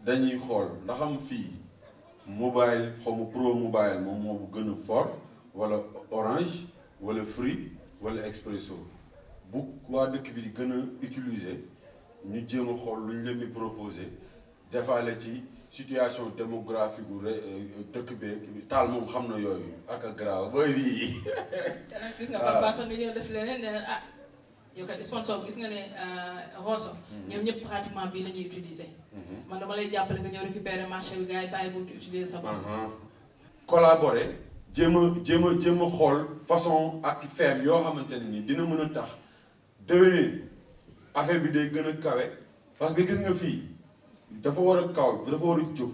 vous avez une fille. Mobile comme pro mobile moom moo gën a fort wala Orange wala Free wala Expresso bu waa dëkk bi di gën a utiliser ñu jéem a xool lu ñu leen di proposer defaale ci situation démographique bu dëkk bi taal moom xam na yooyu ak a grave ba yi. gis nga parfois sax nga ñëw def leneen ne ah yow kat sponsor gis nga ne Rosso ñoom ñëpp pratiquement bii la ñuy utiliser. man dama lay jàppale nga ñëw récupérer marché bi gars yi bàyyi boobu utiliser sa bopp. collaborer jéem a xool façon ak feem yoo xamante ne ni dina mën a tax déwénee affaire bi day gën a kawe parce que gis nga fii dafa war a kaw dafa war a jóg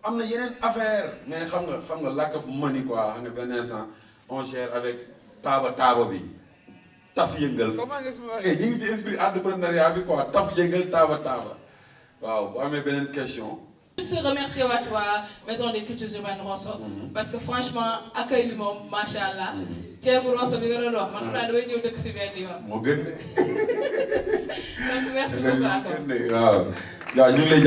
am na yeneen affaire mais xam nga lack of money quoi xam nga benn instant on gère avec taaba bi taf yëngal comment nga fi waxee ñu ngi ci esprit entrepreneuriat bi quoi taf yëngal taaba. Wow, vous avez une question? Juste remercier à toi, Maison des Cultures Urbaines Rosso, parce que franchement, accueil du monde, machallah. Tiens, Rosso, vous avez le droit. Maintenant, nous allons nous exhiber. Donc, merci beaucoup. Nous les